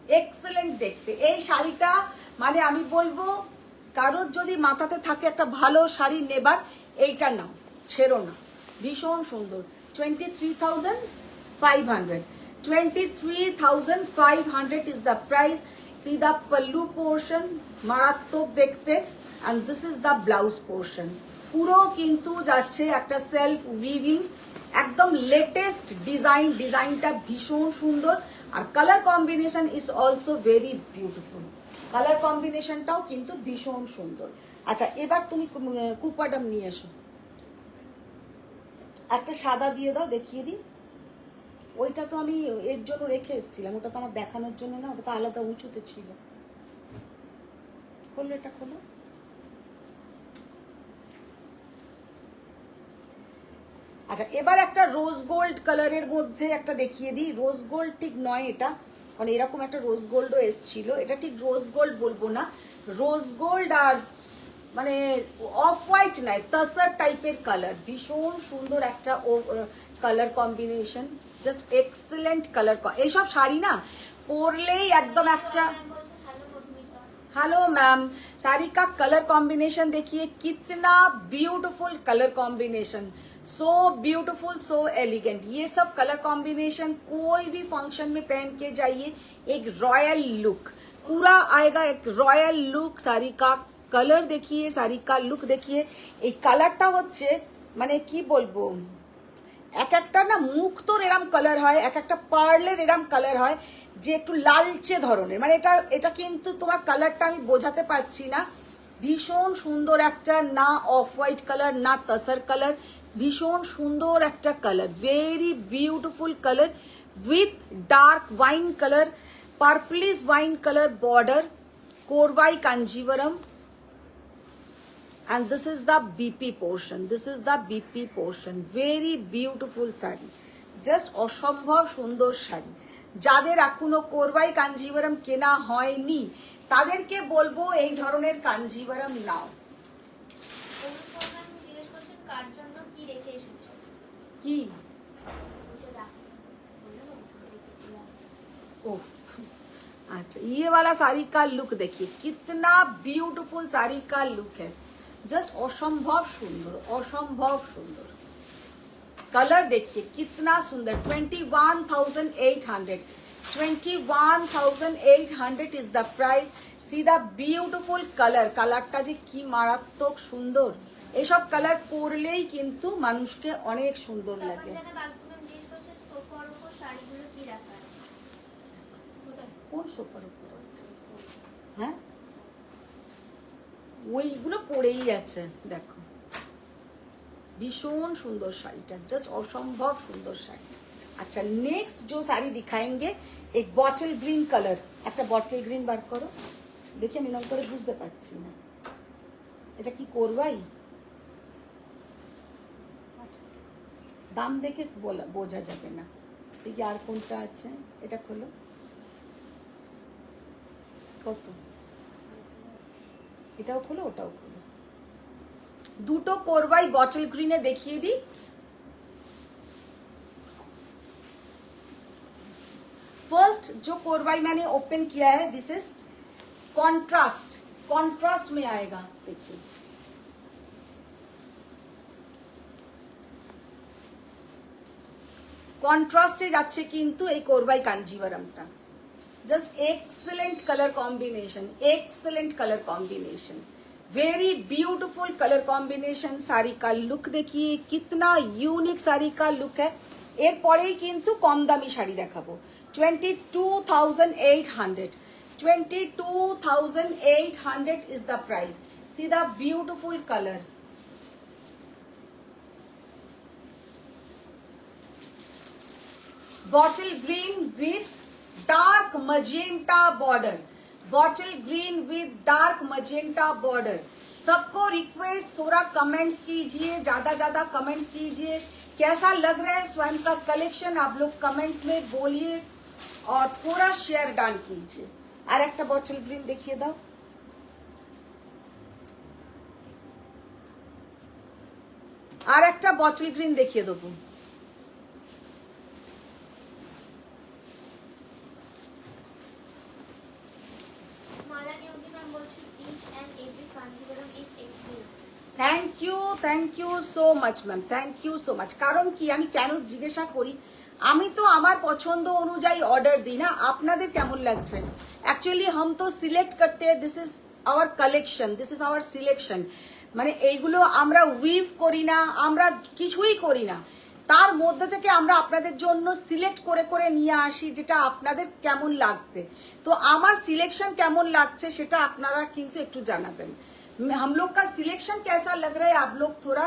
এক্সেলেন্ট দেখতে এই শাড়িটা, মানে আমি বলবো কারোর যদি মাথাতে থাকে একটা ভালো শাড়ি নেবার, এইটা নাও, ছেড়ো না, ভীষণ সুন্দর। 23,500, 23,500 is the price. See the pallu portion, মারাত্মক দেখতে, and this is the blouse portion. পুরো কিন্তু যাচ্ছে একটা সেলফ উইভিং, একদম লেটেস্ট ডিজাইন, ডিজাইনটা ভীষণ সুন্দর। আর colour combination is also very beautiful, colour কম্বিনেশনটাও কিন্তু ভীষণ সুন্দর। আচ্ছা এবার তুমি কুপাডাম নিয়ে এসো, একটা সাদা দিয়ে দাও, দেখিয়ে দিই। ওইটা তো আমি এর জন্য রেখে এসেছিলাম, ওটা তো আমার দেখানোর জন্য না, ওটা তো আলাদা উঁচুতে ছিল। খোলো, এটা খোলো। আচ্ছা এবার একটা রোজ গোল্ড কালারের মধ্যে একটা দেখিয়ে দিই। রোজ গোল্ড ঠিক নয় এটা, কারণ এরকম একটা রোজ গোল্ডও এসছিল, এটা ঠিক রোজ গোল্ড বলবো না, রোজ গোল্ড আর মানে অফ হোয়াইট নয়, তাসার টাইপের কালার, ভীষণ সুন্দর একটা colour combination, just excellent colour. এইসব শাড়ি না পরলেই একদম একটা, हेलो मैम, साड़ी का कलर कॉम्बिनेशन देखिए, कितना beautiful colour combination, so beautiful, so elegant. ये सब कलर कॉम्बिनेशन कोई भी फंक्शन में पहन के जाइए, एक रॉयल लुक पूरा आएगा, एक रॉयल लुक। साड़ी का कलर देखिए, साड़ी का लुक देखिए, এই কালারটা হচ্ছে মানে কি বলবো, এক একটা না মুক্তোর এরম কালার হয়, এক একটা পার্লের এরম কালার হয় যে একটু লালচে ধরনের, মানে এটা কিন্তু তোমার কালারটা আমি বোঝাতে পারছি না। ভীষণ সুন্দর একটা, না অফ হোয়াইট কালার না তাসার কালার, ভীষণ সুন্দর একটা colour, very beautiful colour with dark wine colour, purplish wine colour border, Korvai Kanjivaram. And this is the BP portion, this is the BP portion, very beautiful sari, just অসম্ভব সুন্দর শাড়ি। যাদের এখনো কোরবাই কাঞ্জিভরম কেনা হয়নি তাদেরকে বলবো এই ধরনের কাঞ্জিভরম নাও। জিজ্ঞেস করছেন কার জন্য কি রেখে এসেছো, কি ओ अच्छा, ये वाला साड़ी का लुक देखिए, कितना ब्यूटीफुल साड़ी का लुक है, जस्ट असंभव सुंदर, असंभव सुंदर। कलर देखिए कितना सुंदर, 21,800, 21,800 is the price. See the beautiful color, কালারটা যে কি মারাত্মক সুন্দর, এইসব কালার পরলেই কিন্তু মানুষকে অনেক সুন্দর লাগে। কোন সোফার উপর? হ্যাঁ ওইগুলো পড়েই আছে, দেখো ভীষণ সুন্দর শাড়িটা, জাস্ট অসম্ভব সুন্দর শাড়ি। अच्छा नेक्स्ट जो साड़ी दिखाएंगे एक बॉटल ग्रीन कलर, একটা বটল গ্রিন বার করো দেখি, আমি নাম করে বুঝতে পারছি না এটা কি করবাই, দাম দেখে বোঝা যাবে না। দেখি আর কোনটা আছে, এটা খোলো, কত, এটাও খোলো ওটাও খোলো। দুটো কোরবাই বটল গ্রিনে দেখিয়ে দিই। फर्स्ट जो कोरवाई मैंने ओपन किया है, दिस इज कॉन्ट्रास्ट, कॉन्ट्रास्ट में आएगा, देखिए কন্ট্রাস্টে যাচ্ছে কিন্তু এই কোরবাই কাঞ্জিভারামটা, just excellent colour combination, excellent colour combination, very beautiful colour combination. Sari का लुक देखिए कितना यूनिक साड़ी का लुक है। এরপরেই কিন্তু কম দামি শাড়ি দেখাবো। 22,800, 22,800 is the price. See the beautiful color. Bottle green with dark magenta border, bottle green with dark magenta border। सबको रिक्वेस्ट थोड़ा कमेंट्स कीजिए, ज्यादा कमेंट्स कीजिए, कैसा लग रहा है स्वयं का कलेक्शन, आप लोग कमेंट्स में बोलिए और थोड़ा शेयर डाल कीजिए। আর একটা বটল গ্রিন দেখিয়ে দাও। আর একটা বটল গ্রিন দেখিয়ে দেবো। মালা নিয়োগী ম্যাম বলছেন each and every Kanjivaram is exclusive. Thank you so much ma'am, thank you so much. কারণ কি আমি কেন জিজ্ঞাসা করি, আমি তো আমার পছন্দ অনুযায়ী অর্ডার দিই না, আপনাদের কেমন লাগছে। অ্যাকচুয়ালি হাম তো সিলেক্ট করতে, this is our collection, this is our selection. মানে এইগুলো আমরা উইভ করি না, আমরা কিছুই করি না, তার মধ্যে থেকে আমরা আপনাদের জন্য সিলেক্ট করে করে নিয়ে আসি যেটা আপনাদের কেমন লাগবে। তো আমার সিলেকশন কেমন লাগছে সেটা আপনারা কিন্তু একটু জানাবেন। हम लोग का सिलेक्शन कैसा लग रहा है आप लोग थोड़ा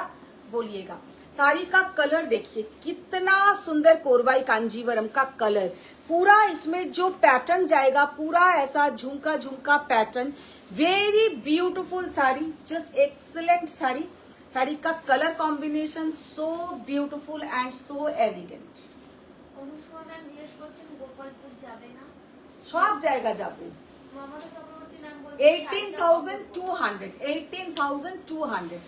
बोलिएगा। साड़ी का कलर देखिए कितना सुंदर कोरवाई कांजीवरम का कलर, पूरा इसमें जो पैटर्न जाएगा पूरा ऐसा jhumka jhumka pattern, very beautiful sari, just excellent sari. Sari का colour combination so beautiful and so elegant. Anushma ma'am জিজ্ঞেস করছেন গোপালপুর যাবে না? सब जाएगा जाबू। মমতা চক্রবর্তী ম্যাম বলছেন 18,200, 18,200।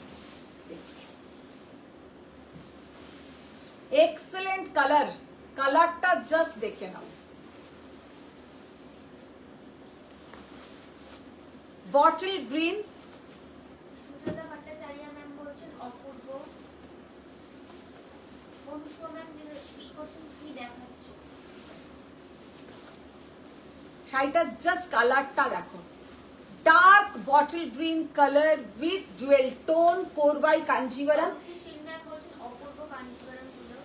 एक्सलेंट कलर, कलरটা জাস্ট দেখে নাও। Bottle green. Sujata Bhattacharya ma'am বলছেন অপূর্ব। অনুষ্মা ম্যাম জিজ্ঞেস করছেন কি দেখাচ্ছ? শাড়িটা জাস্ট কালারটা দেখো, dark bottle green colour with dual tone Korvai Kanjivaram. Singh ma'am বলছেন অপূর্ব কাঞ্জিভারাম গুলো।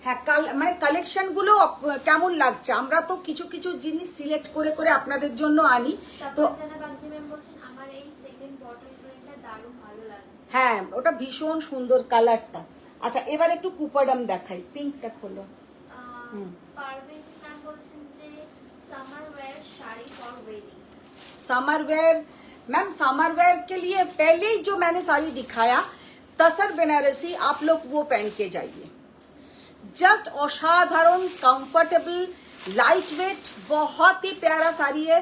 হ্যাঁ, মানে কালেকশন গুলো কেমন লাগছে, আমরা তো কিছু কিছু জিনিস সিলেক্ট করে করে আপনাদের জন্য আনি। তো তাপমাত্রা বাগচি ম্যাম বলছেন আমার এই সেকেন্ড বটল গ্রিনটা দারুণ ভালো লাগছে। হ্যাঁ, ওটা ভীষণ সুন্দর কালারটা। আচ্ছা, এবার একটু কুপাডাম দেখাই, পিঙ্কটা খোলো। পারভিন ম্যাম বলছেন যে summer wear sari for wedding. Summer wear ma'am, summer wear के लिए पहले ही जो मैंने साड़ी दिखाया तसर बनारसी, आप लोग वो पहन के जाइए। जस्ट असाधारण कंफर्टेबल लाइट वेट, बहुत ही प्यारा साड़ी है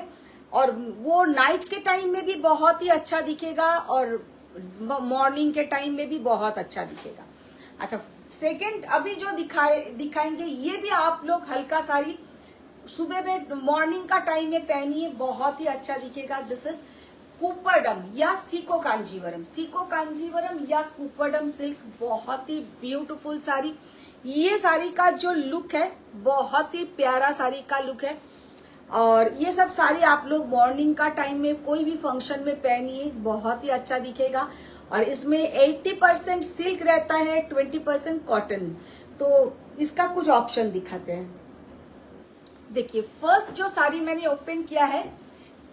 और वो नाइट के टाइम में भी बहुत ही अच्छा दिखेगा और मॉर्निंग के टाइम में भी बहुत अच्छा दिखेगा। अच्छा, सेकंड अभी जो दिखाएंगे ये भी आप लोग हल्का साड़ी सुबह में मॉर्निंग का टाइम में पहनिए, बहुत ही अच्छा दिखेगा। दिस इज कुपडम या सीको कांजीवरम, सीको कांजीवरम या कुपडम सिल्क, बहुत ही ब्यूटीफुल साड़ी। ये साड़ी का जो लुक है बहुत ही प्यारा साड़ी का लुक है और ये सब साड़ी आप लोग मॉर्निंग का टाइम में कोई भी फंक्शन में पहनिए, बहुत ही अच्छा दिखेगा। और इसमें 80% सिल्क रहता है, 20% कॉटन। तो इसका कुछ ऑप्शन दिखाते हैं। देखिए, फर्स्ट जो साड़ी मैंने ओपन किया है,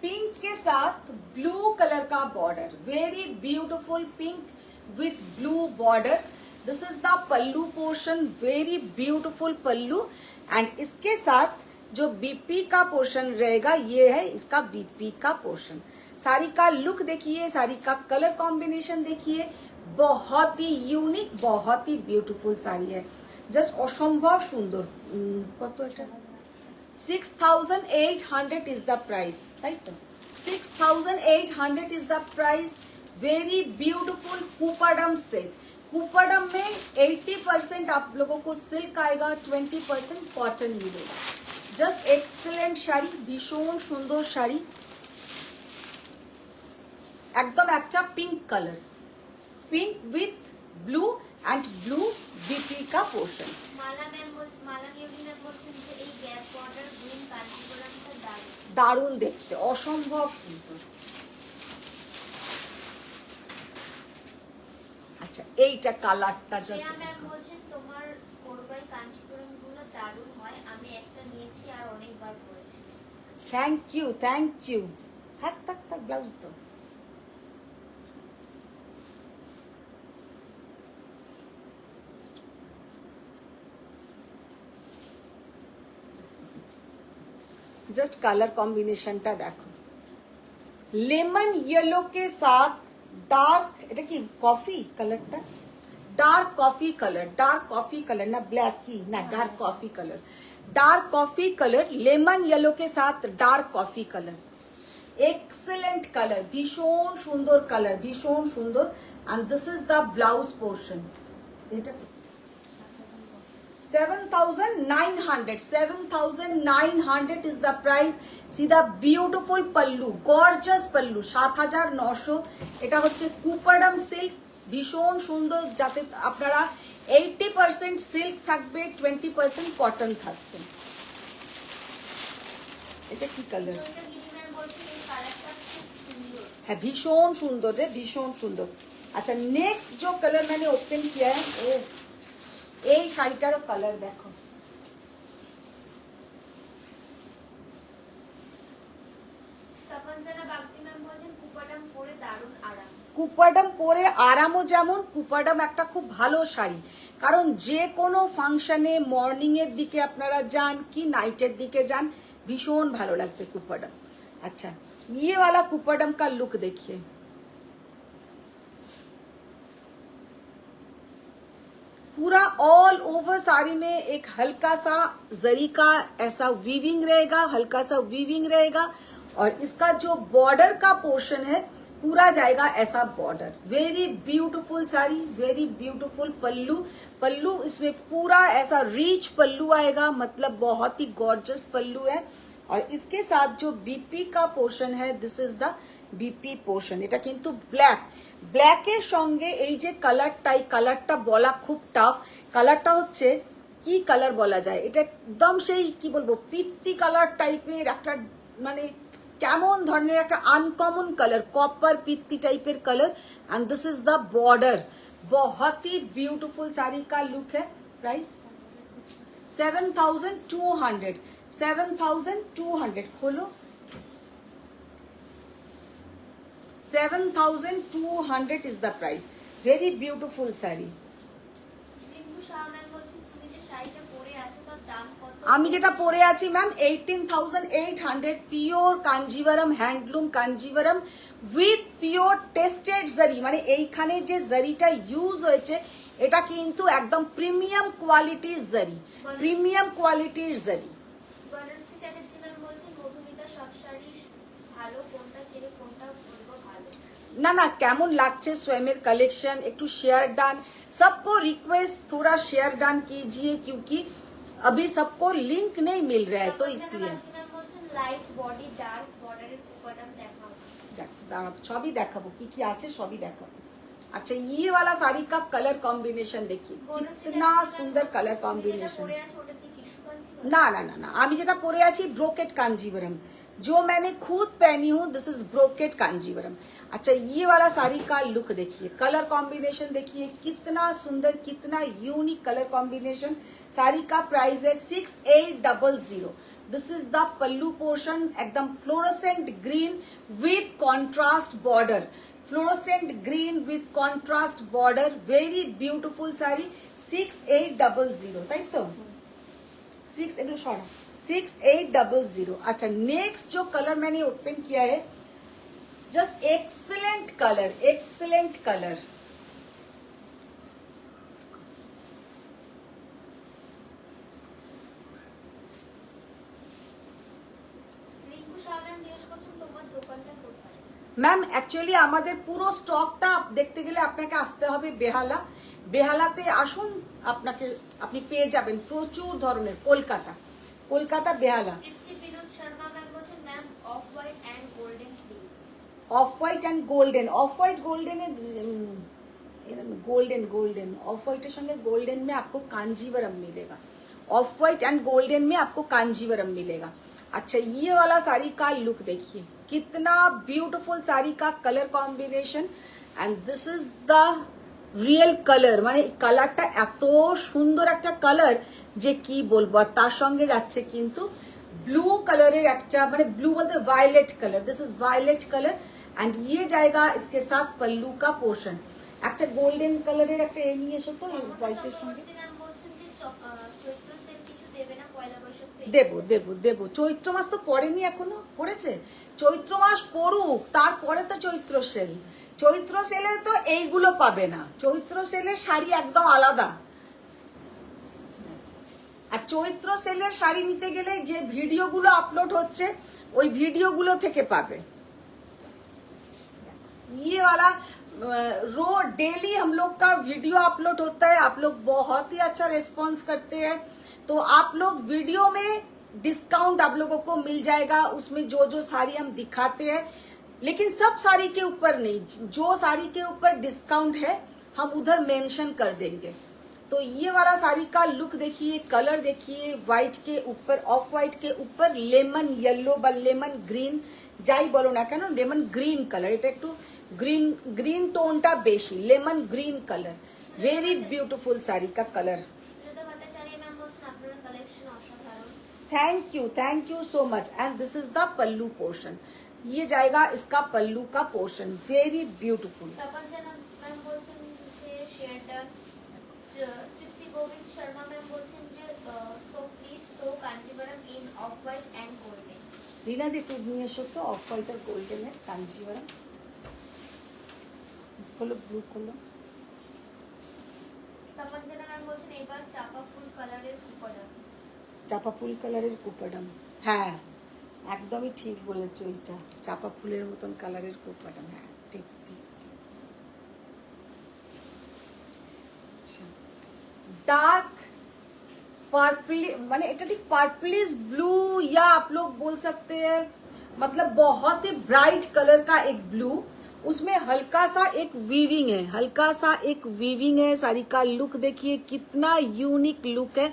पिंक के साथ ब्लू कलर का border, very beautiful pink with blue border. This is the pallu portion, very beautiful pallu and इसके साथ जो बीपी का पोर्शन रहेगा ये है इसका बीपी का पोर्शन। साड़ी का लुक देखिए, साड़ी का कलर कॉम्बिनेशन देखिए, बहुत ही यूनिक, बहुत ही ब्यूटीफुल साड़ी है, जस्ट असंभव सुंदर। कत এটা 6,800 is the price, right? 6,800 is the price. Very beautiful Kuppadam silk. Kuppadam में 80% आप लोगों को सिल्क आएगा, 20% कॉटन मिलेगा। जस्ट एक्सीलेंट শাড়ি, ভীষণ সুন্দর শাড়ি, একদম একটা pink colour, pink with blue and blue BP का पोर्शन। মালা নিয়োগী ম্যাম বলছেন যে এই গ্যাপ বর্ডার গ্রিন কাঞ্জিভারামটা দারুণ। দারুণ দেখতে, অসম্ভব সুন্দর। আচ্ছা, এইটা কালারটা জাস্ট ম্যাম বলছেন তোমার কোরবাই কাঞ্জিভারাম গুলো দারুণ হয়, আমি একটা নিয়েছি আর অনেকবার পরেছি। Thank you, thank you. থাক থাক থাক, ব্লাউজ তো जस्ट कलर कॉम्बिनेशनটা দেখো, लेमन येलो के साथ डार्क, এটা কি কফি কালারটা, dark coffee colour, dark coffee colour না ব্ল্যাক কি না, dark coffee colour, lemon yellow के साथ dark coffee colour. Excellent colour, ভীষণ সুন্দর কালার, ভীষণ সুন্দর। And this is the blouse portion. এটা 7,900 is the price. See the beautiful pallu, gorgeous pallu, 7,900। এটা হচ্ছে কুপাডাম সিল্ক, ভীষণ সুন্দর, যাতে আপনারা 80% সিল্ক থাকবে, 20% কটন থাকবে। এটা কি কালার? জয়িতা গিরি ম্যাম বলছেন এই কালারটা খুব সুন্দর। है भीषण सुंदर है, भीषण सुंदर। अच्छा नेक्स्ट जो कलर मैंने ओपन किया है, এই শাড়িটার কালার দেখো, তপনজানা বাগচি ম্যাম বলছেন কুপাডাম পরে দারুণ আরাম। কুপাডাম পরে আরামও যেমন, কুপাডাম একটা খুব ভালো শাড়ি, কারণ যে কোনো ফাংশনে মর্নিং এর দিকে আপনারা যান কি নাইটের দিকে যান, ভীষণ ভালো লাগবে কুপাডাম। अच्छा ये वाला कुपडम का लुक देखिए, पूरा ऑल ओवर साड़ी में एक हल्का सा जरी का ऐसा वीविंग रहेगा, हल्का सा वीविंग रहेगा। और इसका जो बॉर्डर का पोर्शन है पूरा जाएगा ऐसा border. Very beautiful sari, very beautiful pallu, pallu इसमें पूरा ऐसा रीच पल्लू आएगा, मतलब बहुत ही गॉर्जियस पल्लू है। और इसके साथ जो बीपी का पोर्शन है, this is the BP portion. এটা কিন্তু ব্ল্যাক, ব্ল্যাকের সঙ্গে এই যে কালারটা, এই কালারটা বলা খুব টাফ। কালারটা হচ্ছে কি কালার বলা যায়, এটা একদম সেই কি বলবো পিত্তি কালার টাইপের একটা, মানে কেমন ধরনের একটা আনকমন কালার, কপার পিত্তি টাইপের colour. And this is the border. बहुत ही ब्यूटीफुल साड़ी का लुक है। प्राइस 7,200, 7,200 खोलो, 7,200 is the price. Very beautiful saree. Rinku Shah ma'am বলছেন তুমি যে শাড়িটা পরে আছো তার দাম কত? আমি যেটা পরে আছি ma'am 18,800, pure Kanjivaram, handloom Kanjivaram with pure tested zari. মানে এইখানে যে জারিটা ইউজ হয়েছে এটা কিন্তু একদম প্রিমিয়াম কোয়ালিটির জারি, প্রিমিয়াম কোয়ালিটির জারি। বনশ্রী চ্যাটার্জি ম্যাম বলছেন মধুমিতা সব শাড়ি ভালো, কোনটা ছেড়ে কোনটা বলবো ভালো? ना ना কেমন লাগছে स्वयमेर कलेक्शन, একটু शेयर डान, सबको रिक्वेस्ट थोड़ा शेयर डान कीजिए, क्योंकि अभी सबको लिंक नहीं मिल रहा है, तो इसलिए লাইট বডি ডার্ক বর্ডারের কুপাডাম দেখাও। সবই দেখাবো, কি কি আছে সবই দেখাবো। अच्छा ये वाला साड़ी का कलर कॉम्बिनेशन देखिए, कितना सुंदर कलर कॉम्बिनेशन। পরে আছে ওটা কি টিস্যু কাঞ্জি? ना ना ना ना আমি যেটা পরে আছি ब्रोकेट कांजीवरम, जो मैंने खुद पहनी हूँ, दिस इज ब्रोकेट कांजीवरम। अच्छा ये वाला साड़ी का लुक देखिए, कलर कॉम्बिनेशन देखिए, कितना सुंदर, कितना यूनिक कलर कॉम्बिनेशन। साड़ी का प्राइस है 6,800। This is the pallu portion, एकदम fluorescent green with contrast border, fluorescent green with contrast border. Very beautiful sari, 6,800, ताई तो 6,800। अच्छा नेक्स्ट जो कलर मैंने ओपन किया है, just excellent colour, excellent colour. Rinku Shah ma'am জিজ্ঞেস করছেন তোমার দোকানটা কোথায়? ম্যাম অ্যাকচুয়ালি আমাদের পুরো স্টকটা দেখতে গেলে আপনাকে আসতে হবে বেহালা। বেহালাতে আসুন, আপনি পেয়ে যাবেন প্রচুর ধরনের, কলকাতা, কলকাতা বেহালা। তৃপ্তি বিনোদ শর্মা ম্যাম বলছেন ma'am off white and golden please. Off white and golden, off white golden golden golden, off white संगे गोल्डन में आपको कांजीवरम मिलेगा, ऑफ व्हाइट एंड गोल्डन में आपको कांजीवरम मिलेगा। अच्छा ये वाला साड़ी का लुक देखिए, कितना ब्यूटीफुल साड़ी का colour combination. And this is the real colour, মানে কালারটা এত সুন্দর একটা কালার যে কি বলবো। আর তার সঙ্গে যাচ্ছে কিন্তু ব্লু কালারের একটা, মানে ব্লু বলতে violet colour, this is violet colour. And ये जाएगा इसके साथ पल्लू का पोर्शन। একটা গোল্ডেন কালারের একটা এ নিয়ে এসো তো হোয়াইটের সঙ্গে। ম্যাম বলছেন যে চৈত্র সেল কিছু দেবে না, পয়লা বৈশাখ তো দেবো দেবো দেবো, চৈত্র মাস তো পড়েনি এখনো, পড়েছে, চৈত্র মাস পড়ুক, তারপরে তো চৈত্র সেল। চৈত্র সেলে তো এইগুলো পাবে না, চৈত্র সেলের শাড়ি একদম আলাদা। আর চৈত্র সেলের শাড়ি নিতে গেলে যে ভিডিওগুলো আপলোড হচ্ছে ওই ভিডিওগুলো থেকে পাবে। ये वाला रो डेली हम लोग का वीडियो अपलोड होता है, आप लोग बहुत ही अच्छा रिस्पॉन्स करते हैं, तो आप लोग वीडियो में डिस्काउंट आप लोगों को मिल जाएगा, उसमें जो जो साड़ी हम दिखाते हैं, लेकिन सब साड़ी के ऊपर नहीं, जो साड़ी के ऊपर डिस्काउंट है हम उधर मेंशन कर देंगे। तो ये वाला साड़ी का लुक देखिए, कलर देखिए, व्हाइट के ऊपर, ऑफ व्हाइट के ऊपर लेमन येलो বা লেমন গ্রিন যাই বলো না কেন, লেমন গ্রিন কালার, এটা একটু গ্রিন গ্রিন টোনটা বেশি, lemon green colour, very beautiful sari का कलर। সুলতা ভট্টাচার্য ম্যাম বলছেন আপনার কালেকশন অসাধারণ। Thank you so much. And this is the pallu portion, ये जाएगा इसका पल्लू का पोर्शन, वेरी ब्यूटीफुल। তপন জানা ম্যাম বলছেন যে শেয়ারটা। তৃপ্তি গোবিন্দ শর্মা ম্যাম বলছেন যে so please so Kanjivaram in off white and golden. Reena दी टू নিয়ে এসো তো, অফ হোয়াইট আর গোল্ডেনের কাঞ্জিভারাম, খোলো ব্লু খোলো। তপন জানা ম্যাম বলছেন এবার চাপা ফুল কালারের উপাদান। চাপা ফুল কালারের কুপাডাম, হ্যাঁ একদমই ঠিক বলেছো, ওইটা চাপা ফুলের মতন কালারের কুপাডাম, হ্যাঁ ঠিক ঠিক। আচ্ছা, डार्क पर्पल, माने এটা ঠিক पर्पलिश ब्लू या आप लोग बोल सकते हैं, मतलब बहुत ही ब्राइट कलर का एक ब्लू, उसमें हल्का सा एक वीविंग है, हल्का सा एक वीविंग है। साड़ी का लुक देखिए कितना यूनिक लुक है।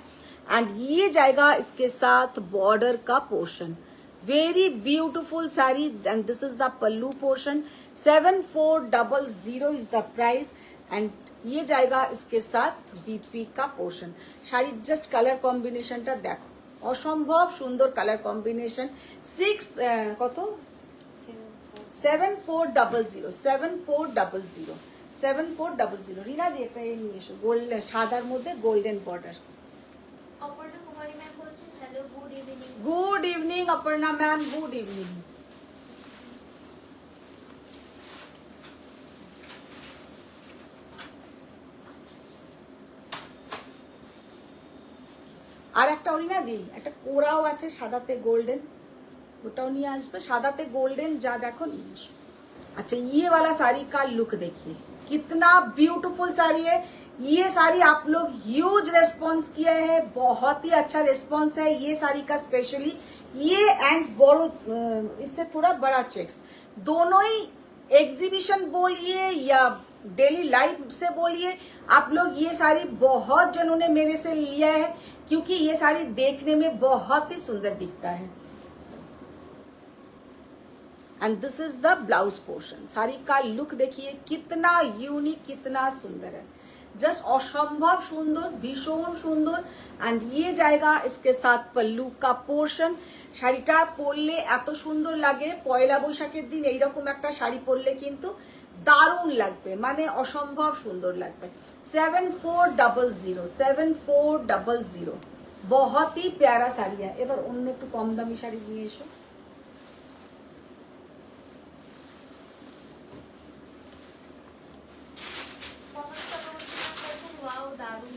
एंड ये जाएगा इसके साथ बॉर्डर का portion, very beautiful sari. And this is the pallu portion, 7400 is the price. And ये जाएगा इसके साथ बीपी का पोर्शन। শাড়ির জাস্ট কালার কম্বিনেশনটা দেখো, অসম্ভব সুন্দর কালার কম্বিনেশন। 7400 রিনা দিয়ে একটা নিয়ে এসো, গোল্ডেন সাদার মধ্যে golden border. Aparna Kumari ma'am বলছেন hello good evening. Good evening Aparna ma'am, good evening. আর একটা অরিনা দি, একটা কোরাও আছে সাদাতে গোল্ডেন, ওটাও নিয়ে আসবে, সাদাতে गोल्डन जा देखो নিয়ে আসো। अच्छा, ये वाला साड़ी का लुक देखिए कितना ब्यूटीफुल साड़ी है। ये साड़ी आप लोग ह्यूज रेस्पॉन्स किया है, बहुत ही अच्छा रेस्पॉन्स है ये साड़ी का, स्पेशली ये एंड बड़ो इससे थोड़ा बड़ा चेक्स, दोनों ही एग्जीबिशन बोलिए या डेली लाइफ से बोलिए, आप लोग ये साड़ी बहुत जनों ने मेरे से लिया है, क्योंकि ये साड़ी देखने में बहुत ही सुंदर दिखता है। And this is the blouse portion. Sari का लुक देखिए कितना यूनिक, कितना सुंदर है, जस्ट असंभव सुंदर, भीषण सुंदर। एंड ये जाएगा इसके साथ पल्लू का पोर्शन। শাড়িটা পরলে এত সুন্দর লাগে, পয়লা বৈশাখের দিন এইরকম একটা শাড়ি পরলে কিন্তু দারুণ লাগবে, মানে অসম্ভব সুন্দর লাগবে। 7400 बहुत ही प्यारा শাড়ি है। এবার অন্য একটু কম দামি শাড়ি নিয়ে এসো। মোহাম্মদ চক্রবর্তী ম্যাম বলছেন ওয়াও দারুণ।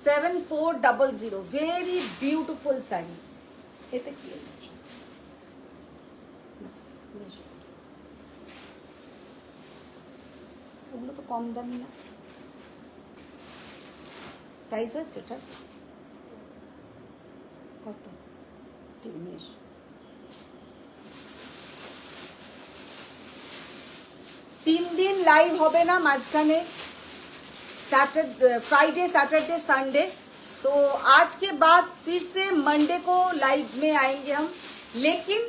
7400 ভেরি বিউটিফুল শাড়ি। এটা কি ওগুলো তো কম দামি না, প্রাইস হচ্ছে এটা কত, ঠিক নিয়ে এসো। তিন দিন লাইভ হবে না মাঝখানে, फ्राइडे सैटरडे संडे, तो आज के बाद फिर से मंडे को लाइव में आएंगे हम। लेकिन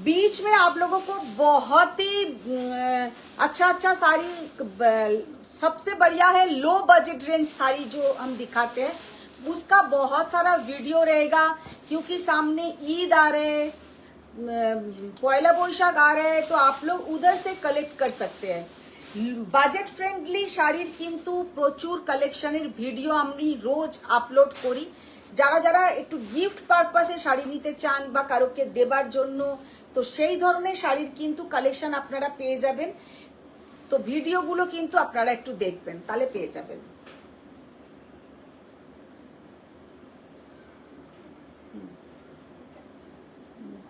बीच में आप लोगों को बहुत ही अच्छा अच्छा साड़ी, सबसे बढ़िया है लो बजट रेंज साड़ी जो हम दिखाते हैं, उसका बहुत सारा वीडियो रहेगा, क्योंकि सामने ईद आ रहे, पयला बैशाख आ रहे, तो आप लोग उधर से कलेक्ट कर सकते हैं। বাজেট ফ্রেন্ডলি শাড়ির কিন্তু প্রচুর কালেকশনের ভিডিও আমি রোজ আপলোড করি। যারা যারা একটু গিফট পারপাসে শাড়ি নিতে চান বা কারোকে দেবার জন্য, তো সেই ধরনের শাড়ির কিন্তু কালেকশন আপনারা পেয়ে যাবেন। তো ভিডিওগুলো কিন্তু আপনারা একটু দেখবেন, তাহলে পেয়ে যাবেন।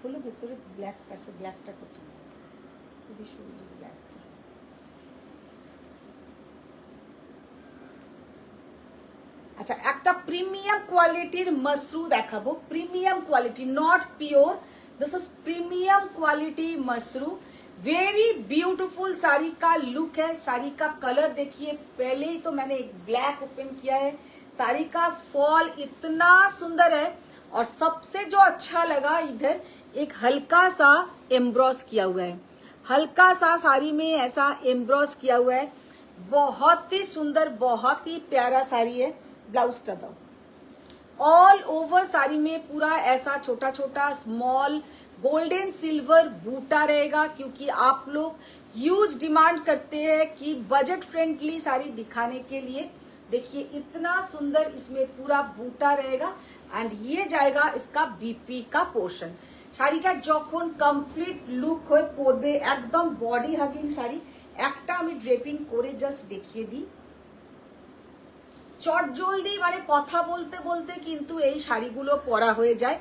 হলো ভেতরে ব্ল্যাক আছে, ব্ল্যাকটা কত খুবই সুন্দর ব্ল্যাকটা। আচ্ছা, একটা প্রিমিয়াম কোয়ালিটির মসরু দেখাবো, premium quality, not pure, this is premium quality Mashru. Very beautiful sari का लुक है। साड़ी का कलर देखिए, पहले ही तो मैंने एक ब्लैक ओपन किया है। साड़ी का फॉल इतना सुंदर है, और सबसे जो अच्छा लगा, इधर एक हल्का सा एम्ब्रॉस किया हुआ है, हल्का सा साड़ी में ऐसा एम्ब्रॉस किया हुआ है। बहुत ही सुंदर, बहुत ही प्यारा साड़ी है। ब्लाउजটা দাও। ऑल ओवर साड़ी में पूरा ऐसा छोटा छोटा स्मॉल गोल्डन सिल्वर बूटा रहेगा, क्योंकि आप लोग ह्यूज डिमांड करते हैं कि बजट फ्रेंडली साड़ी दिखाने के लिए। देखिए इतना सुंदर इसमें पूरा बूटा रहेगा, एंड ये जाएगा इसका बीपी का पोर्शन। শাড়িটা যখন কমপ্লিট লুক হয়ে পড়বে, একদম বডি হাগিং শাড়ি। একটা আমি ড্রেপিং করে জাস্ট দেখিয়ে দিই। চট জলদি মানে কথা বলতে বলতে কিন্তু এই শাড়িগুলো পরা হয়ে যায়।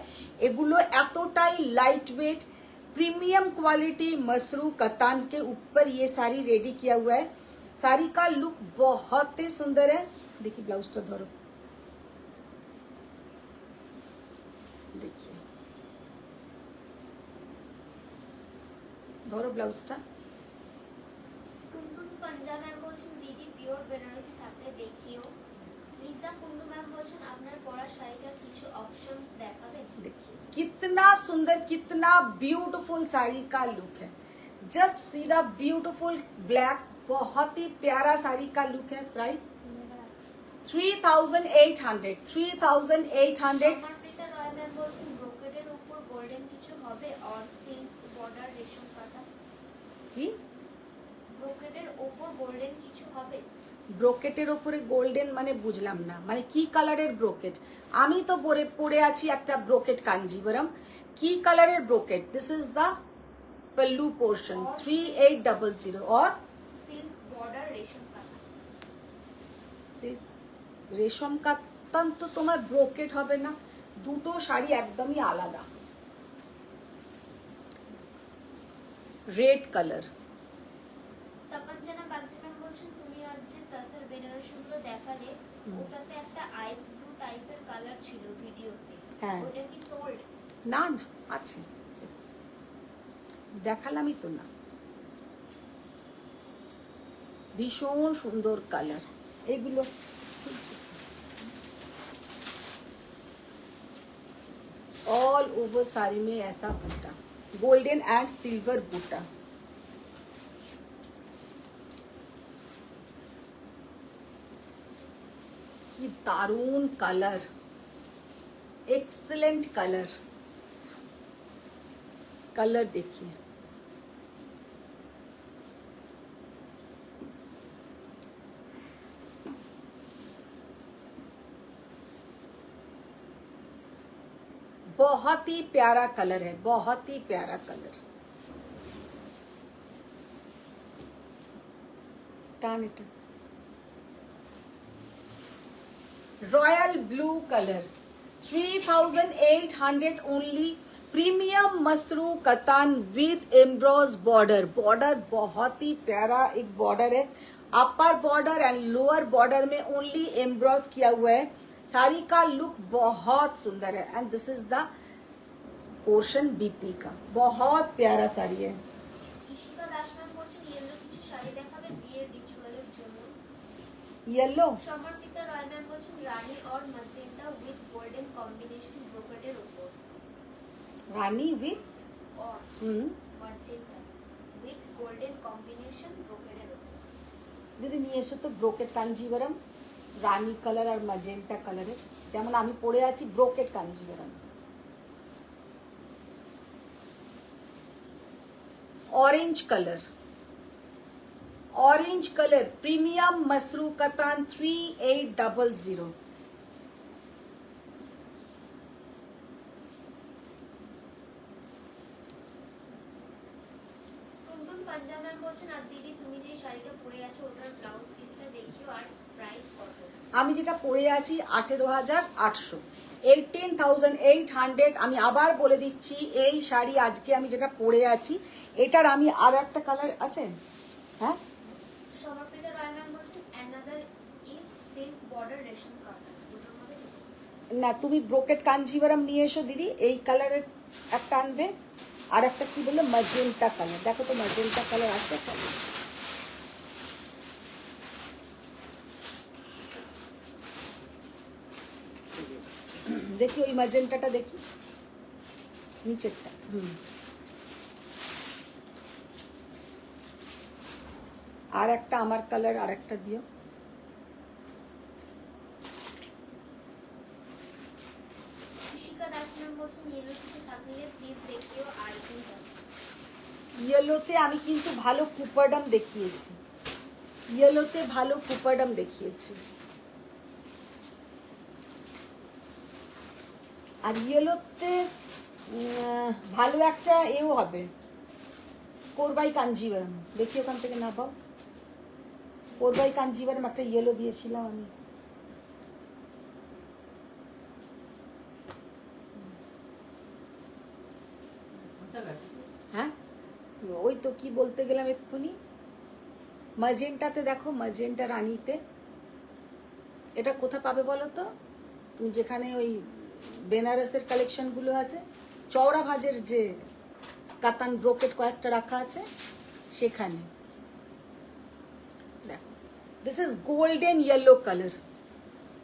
এগুলো এতটাই light weight, premium quality Masru Katan के ऊपर ये साड़ी रेडी किया हुआ है। साड़ी का लुक बहुत ही सुंदर है। देखिए ब्लाउजটা ধরো, देखिए ধরো ব্লাউজটা। টুনটুন পাঞ্জা ম্যাম বলছেন দিদি পিওর বেনারসি থাকলে দেখিও। লিজা কুন্ডু ম্যাম বলছেন আপনার পরা শাড়িটার কিছু অপশনস দেখাবেন। देखिए कितना सुंदर, कितना ब्यूटीफुल साड़ी का लुक है। Just see the beautiful black, बहुत ही प्यारा साड़ी का लुक है। प्राइस 3800, 3800। সমর্পিতা রয় ম্যাম বলছেন ব্রোকেডের উপর গোল্ডেন কিছু হবে আর সিল্ক বর্ডার রেশম কাটা। কি ব্রোকেডের উপর গোল্ডেন কিছু হবে? ব্রোকেটের উপরে গোল্ডেন মানে বুঝলাম না, মানে কি কালারের ব্রোকেট? আমি তো পরে আছি একটা ব্রোকেট কাঞ্জিবরম। কি কালারের brocade? This is the pallu portion 3800 और সিল্ক বর্ডার রেশম কাটা। রেশম কাতান তো তোমার ব্রোকেট হবে না, দুটো শাড়ি একদমই আলাদা। Red colour. Tapanjana Bagchi ma'am বলছেন তুমি আজ যে তাসের বেনারসিগুলো দেখালে ওটাতে একটা আইস ব্লু টাইপের কালার ছিল ভিডিওতে, হ্যাঁ। ওটা কি সোল্ড? না না, আছে, দেখালামই তো না। ভীষণ সুন্দর কালার এগুলো। ऑल ओवर साड़ी में ऐसा बूटा, गोल्डन एंड सिल्वर बूटा। ये दारुण कलर, एक्सीलेंट कलर। कलर देखिए, बहुत ही प्यारा कलर है, बहुत ही प्यारा colour. Turn it. Royal blue colour 3800 only. Premium Masru Katan with emboss border. Border बहुत ही प्यारा एक बॉर्डर है, upper border and lower border में ओनली एम्ब्रॉस किया हुआ है। साड़ी का लुक बहुत सुंदर है, and this is the portion BP का। बहुत प्यारा साड़ी है। ইশিকা দাস ম্যাম বলছেন ইয়েলো কিছু শাড়ি দেখাবে বিয়ের রিচুয়ালের জন্য। येलो। সমর্পিতা রয় ম্যাম বলছেন রানী और ম্যাজেন্টা উইথ গোল্ডেন কম্বিনেশন ব্রোকেডের উপর। रानी विथ और ম্যাজেন্টা উইথ গোল্ডেন কম্বিনেশন ব্রোকেডের উপর। দিদি নিয়ে এসো তো ব্রোকেট কাঞ্জিবরম, রানী কালার আর ম্যাজেন্টা কালারের, যেমন আমি পরে আছি brocade Kanjivaram. Orange colour, orange colour premium Masru Katan 3800। Tuntun Panja ma'am বলছেন আর দিদি তুমি যে শাড়িটা পরে আছো ওটার ব্লাউজ পিসটা দেখিও আর প্রাইস কত? আমি যেটা পরে আছি 18,800। 18,800। আমি আবার বলে দিচ্ছি, এই শাড়ি আজকে আমি যেটা পরে আছি এটার আমি আর একটা কালার আছে, হ্যাঁ সমর্পিতা রায় ম্যাম বলছেন অ্যানাদার ইজ সিল্ক বর্ডার রেশম কাতান, দুটোর মধ্যে না, তুমি ব্রোকেট কাঞ্জিভারাম নিয়ে এসো দিদি, এই কালারের একটা আনবে, আর একটা কি বললো ম্যাজেন্টা কালার, দেখো তো ম্যাজেন্টা কালার আছে কালার। দেখি ওই ম্যাজেন্টাটা দেখি, নিচেরটা। আর একটা আমার কালার আর একটা দিও। কৃষিকা দাস ম্যাম বলছেন ইয়েলো কিছু থাকলে প্লিজ দেখিও আর কিন্তু আছে। ইয়েলোতে আমি কিন্তু ভালো কুপারডাম দেখিয়েছি, ইয়েলোতে ভালো কুপারডাম দেখিয়েছি। আর ইয়েলোতে ভালো একটা এও হবে, কোরবাই কাঞ্জিভারাম, দেখি ওখান থেকে না পাও, কোরবাই কাঞ্জিভারাম একটা ইয়েলো দিয়েছিলাম আমি। হ্যাঁ ওই তো কি বলতে গেলাম এক্ষুনি, ম্যাজেন্টাতে দেখো, ম্যাজেন্টা রানীতে। এটা কোথা পাবে বলো তো, তুমি যেখানে ওই বেনারসের কালেকশনগুলো আছে, চওড়া ভাজের যে কাতান ব্রোকেট কয়েকটা রাখা আছে সেখানে দেখো। This is golden yellow colour,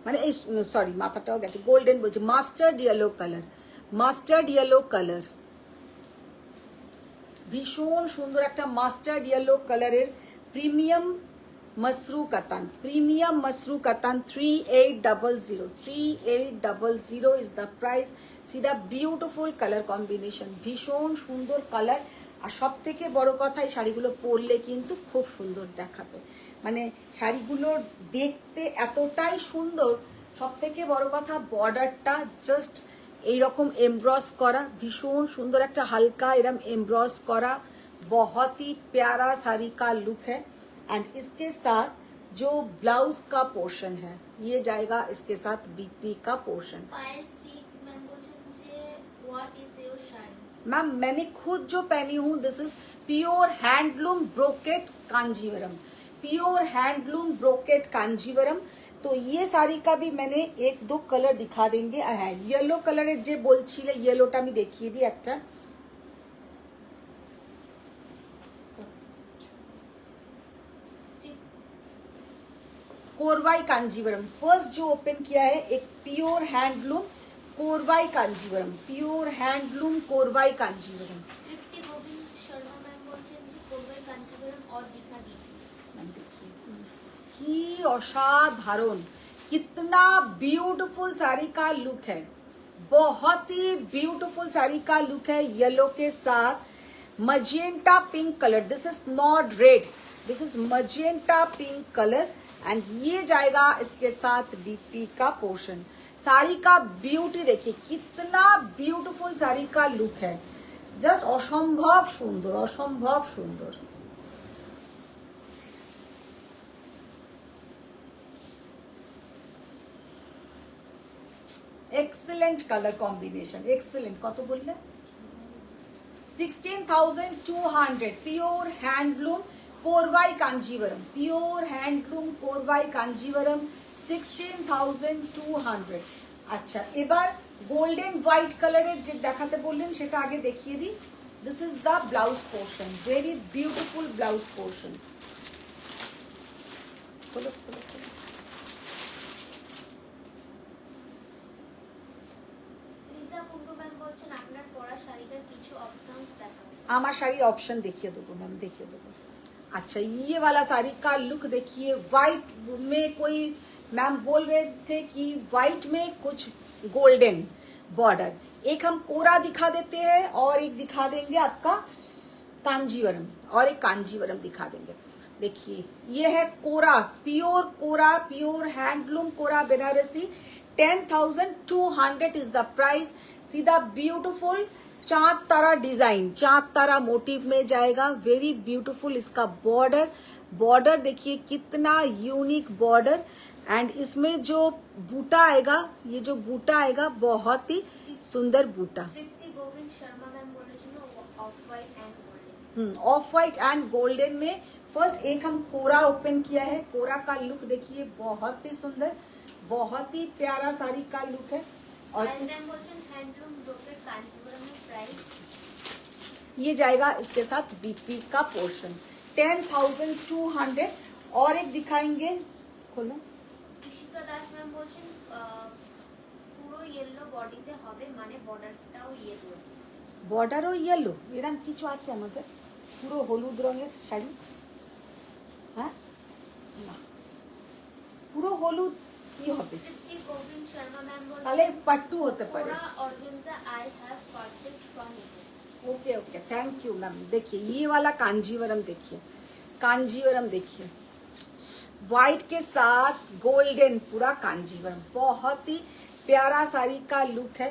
মানে এই সরি মাথাটাও গেছে, গোল্ডেন বলছে, mustard yellow colour, mustard yellow colour, ভীষণ সুন্দর একটা মাস্টার্ড ইয়েলো কালারের প্রিমিয়াম মসরু কাতান, প্রিমিয়াম মসরু কাতান 3800, 3800 is the price. C the beautiful colour combination, ভীষণ সুন্দর কালার। আর সব থেকে বড় কথা, এই শাড়িগুলো পরলে কিন্তু খুব সুন্দর দেখাবে, মানে শাড়িগুলো দেখতে এতটাই সুন্দর। সব থেকে বড় কথা বর্ডারটা জাস্ট এইরকম এমব্রস করা, ভীষণ সুন্দর একটা হালকা এরম एम्ब्रॉस करा, बहुत ही प्यारा साड़ी का लुक है। एंड इसके साथ जो ब्लाउज का पोर्शन है ये जाएगा इसके साथ बीपी का पोर्शन। পায়েল শ্রী ম্যাম বলছেন যে what is your sari. Ma'am मैंने खुद जो पहनी हूँ, this is pure handloom brocade Kanjivaram, pure handloom brocade Kanjivaram. तो ये साड़ी का भी मैंने एक दो कलर दिखा देंगे। है येलो कलर जे बोलछिले, येलोटा আমি দেখিয়ে দিই একটা। कोरवाई कांजीवरम फर्स्ट जो ओपन किया है, एक pure handloom Korvai Kanjeevaram, pure handloom Korvai Kanjeevaram. Tripti Gobinda Sharma ma'am বলছেন যে কোরবাই কাঞ্চিপুরম और दिखा दीजिए। की असाधारण, कितना ब्यूटीफुल साड़ी का लुक है, बहुत ही ब्यूटीफुल साड़ी का लुक है। येलो के साथ magenta pink colour, this is not red, this is magenta pink colour. And ये जाएगा इसके साथ बीपी का पोर्शन। साड़ी का ब्यूटी देखिए, कितना ब्यूटीफुल साड़ी का लुक है, जस्ट असंभव सुंदर, असंभव सुंदर। Excellent colour combination, excellent. कत बोलले 16,200, pure handloom Korvai Kanjeevaram, pure handloom Korvai Kanjeevaram 16,200। अच्छा এবার গোল্ডেন হোয়াইট কালারের যে দেখাতে বললেন সেটা আগে দেখিয়ে দিই। This is the blouse portion, very beautiful blouse portion. খোলো খোলো খোলো। লিজা কুন্ডু ম্যাম বলছেন আপনার পরা শাড়িটার কিছু অপশনস দেখাবেন। আমার শাড়ির ऑप्शन देखिए देबो मैम, देखिए देबो। अच्छा ये वाला साड़ी का लुक देखिए, व्हाइट में कोई मैम बोल रहे थे कि व्हाइट में कुछ गोल्डन बॉर्डर, एक हम कोरा दिखा देते हैं और एक दिखा देंगे आपका कांजीवरम, और एक कांजीवरम दिखा देंगे। देखिए ये है कोरा, प्योर हैंडलूम कोरा बनारसी, 10,200 इज द प्राइस। सीधा ब्यूटीफुल चांद तारा डिजाइन, चांद तारा मोटिव में जाएगा, वेरी ब्यूटीफुल। इसका बॉर्डर, बॉर्डर देखिए कितना यूनिक बॉर्डर। एंड इसमें जो बूटा आएगा, ये जो बूटा आएगा बहुत ही सुंदर बूटा। तृप्ति गोविंद शर्मा मैम बोलेছেন off white and golden. Off white and golden में फर्स्ट एक हम कोरा ओपन किया है। कोरा का लुक देखिए, बहुत ही सुंदर, बहुत ही प्यारा साड़ी का लुक है। और मैम बोलेছেন हैंडलूम ब्रोकेड कांचीपुरम में प्राइस ये जाएगा इसके साथ बीपी का पोर्शन 10,200। और एक दिखाएंगे, खोलो। ইশিকা দাস ম্যাম বলছেন পুরো ইয়েলো বডিতে হবে মানে বর্ডারটাও ইয়েলো। বর্ডারও ইয়েলো, এরকম কিছু আছে আমাদের? পুরো হলুদ রঙের শাড়ি, হ্যাঁ না পুরো হলুদ কি হবে? তৃপ্তি গোবিন্দ শর্মা ম্যাম তাহলে বলছেন পাট্টু হতে পারে। पूरा organza I have purchased from you. Okay okay, thank you ma'am. देखिए ये वाला कांजीवरम, देखिए कांजीवरम, देखिए व्हाइट के साथ गोल्डन, पूरा कांजीवरम, बहुत ही प्यारा साड़ी का लुक है।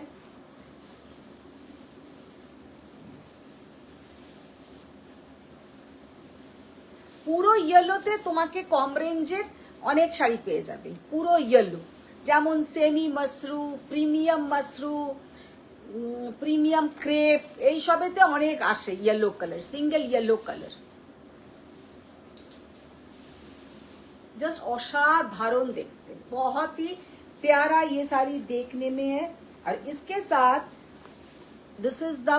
পুরো ইয়েলোতে তোমাকে কম রেঞ্জের অনেক শাড়ি পেয়ে যাবে। পুরো ইয়েলো, যেমন semi Mashru, premium Mashru, premium crepe, এই সবেতে অনেক আসে yellow colour, single yellow colour. Just असाधारण देखते, बहुत ही प्यारा ये साड़ी देखने में है। और इसके साथ this is the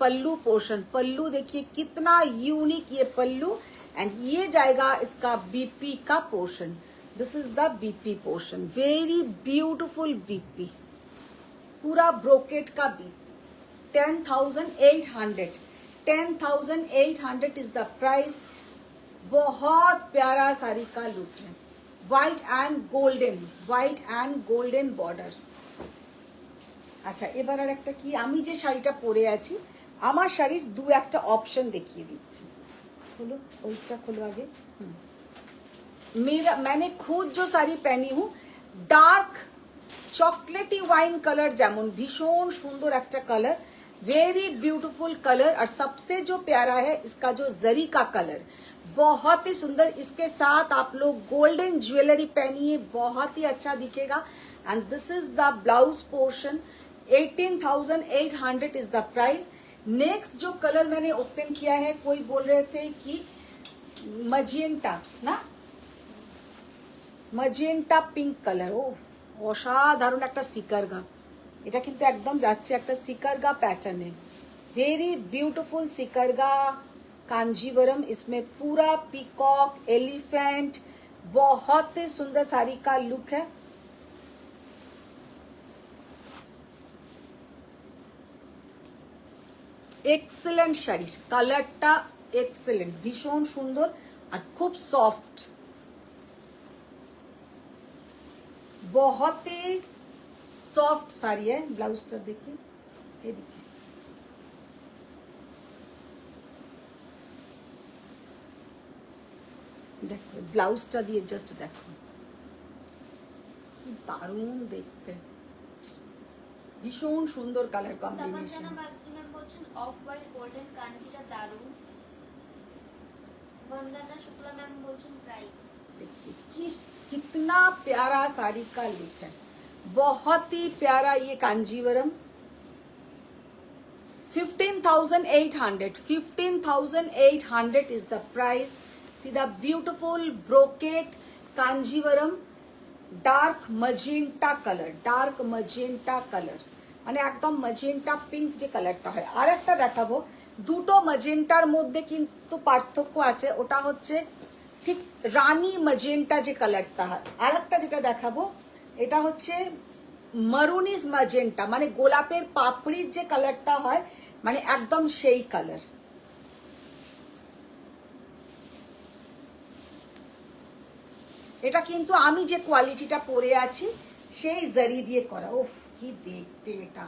pallu portion. Pallu देखिए कितना यूनिक ये पल्लू, एंड ये जाएगा इसका बीपी का portion. This is the BP portion, very beautiful BP, पूरा ब्रोकेट का बीपी। 10,800, 10,800 is the price. बहुत प्यारा साड़ी का लुक है, white and golden, white and golden border. আচ্ছা, এবার আর একটা কি, আমি যে শাড়িটা পরে আছি আমার শাড়ির দু একটা অপশন দেখিয়ে দিচ্ছি। खोलो, ওইটা খোলো আগে। मैंने खुद जो साड़ी पहनी हूँ, डार्क चॉकलेटी वाइन कलर, যেমন ভীষণ সুন্দর একটা कलर, वेरी ब्यूटीफुल कलर। और सबसे जो प्यारा है इसका जो जरी का कलर, बहुत ही सुंदर। इसके साथ आप लोग गोल्डन ज्वेलरी पहनिए, बहुत ही अच्छा दिखेगा। And this is the blouse portion, 18,800 is the price. Next जो कलर मैंने ओपन किया है, कोई बोल रहे थे कि मजेंटा ना, मजेंटा पिंक कलर, ও অসাধারণ একটা সিকারগা। এটা কিন্তু একদম যাচ্ছে একটা সিকারগা প্যাটার্নে, वेरी ब्यूटीफुल सिकरगा कांजीवरम। इसमें पूरा पीकॉक, एलिफेंट, बहुत ही सुंदर साड़ी का लुक है। एक्सेलेंट শাড়ি, কালারটা এক্সেলেন্ট, ভীষণ সুন্দর আর খুব সফট, बहुत ही सॉफ्ट साड़ी है। ब्लाउजটা देखिए, ये देखिए, দেখো ব্লাউজটা দিয়ে জাস্ট দেখো কি দারুণ দেখতে, ভীষণ সুন্দর colour combination. Tamanna Bagchi ma'am বলছেন অফ হোয়াইট গোল্ডেন কাঞ্জিটা দারুণ। বন্দনা শুক্লা ম্যাম বলছেন প্রাইস देखिए कितना प्यारा साड़ी का लुक है, बहुत ही प्यारा ये Kanjivaram. 15,800, 15,800 is the price। See the beautiful brocade Kanjivaram, dark magenta colour, dark magenta colour, মানে একদম মজেন্টা পিঙ্ক যে কালারটা হয়। আর একটা দেখাবো, দুটো মজেন্টার মধ্যে কিন্তু পার্থক্য আছে, ওটা হচ্ছে ঠিক রানী মজেন্টা যে কালারটা হয়। আর একটা যেটা দেখাবো, এটা হচ্ছে মারুনিস মজেন্টা, মানে গোলাপের পাপড়ির যে কালারটা হয়, মানে একদম সেই কালার। এটা কিন্তু আমি যে কোয়ালিটিটা পরে আছি সেই জারি দিয়ে করা। উফ কি দেখতে, এটা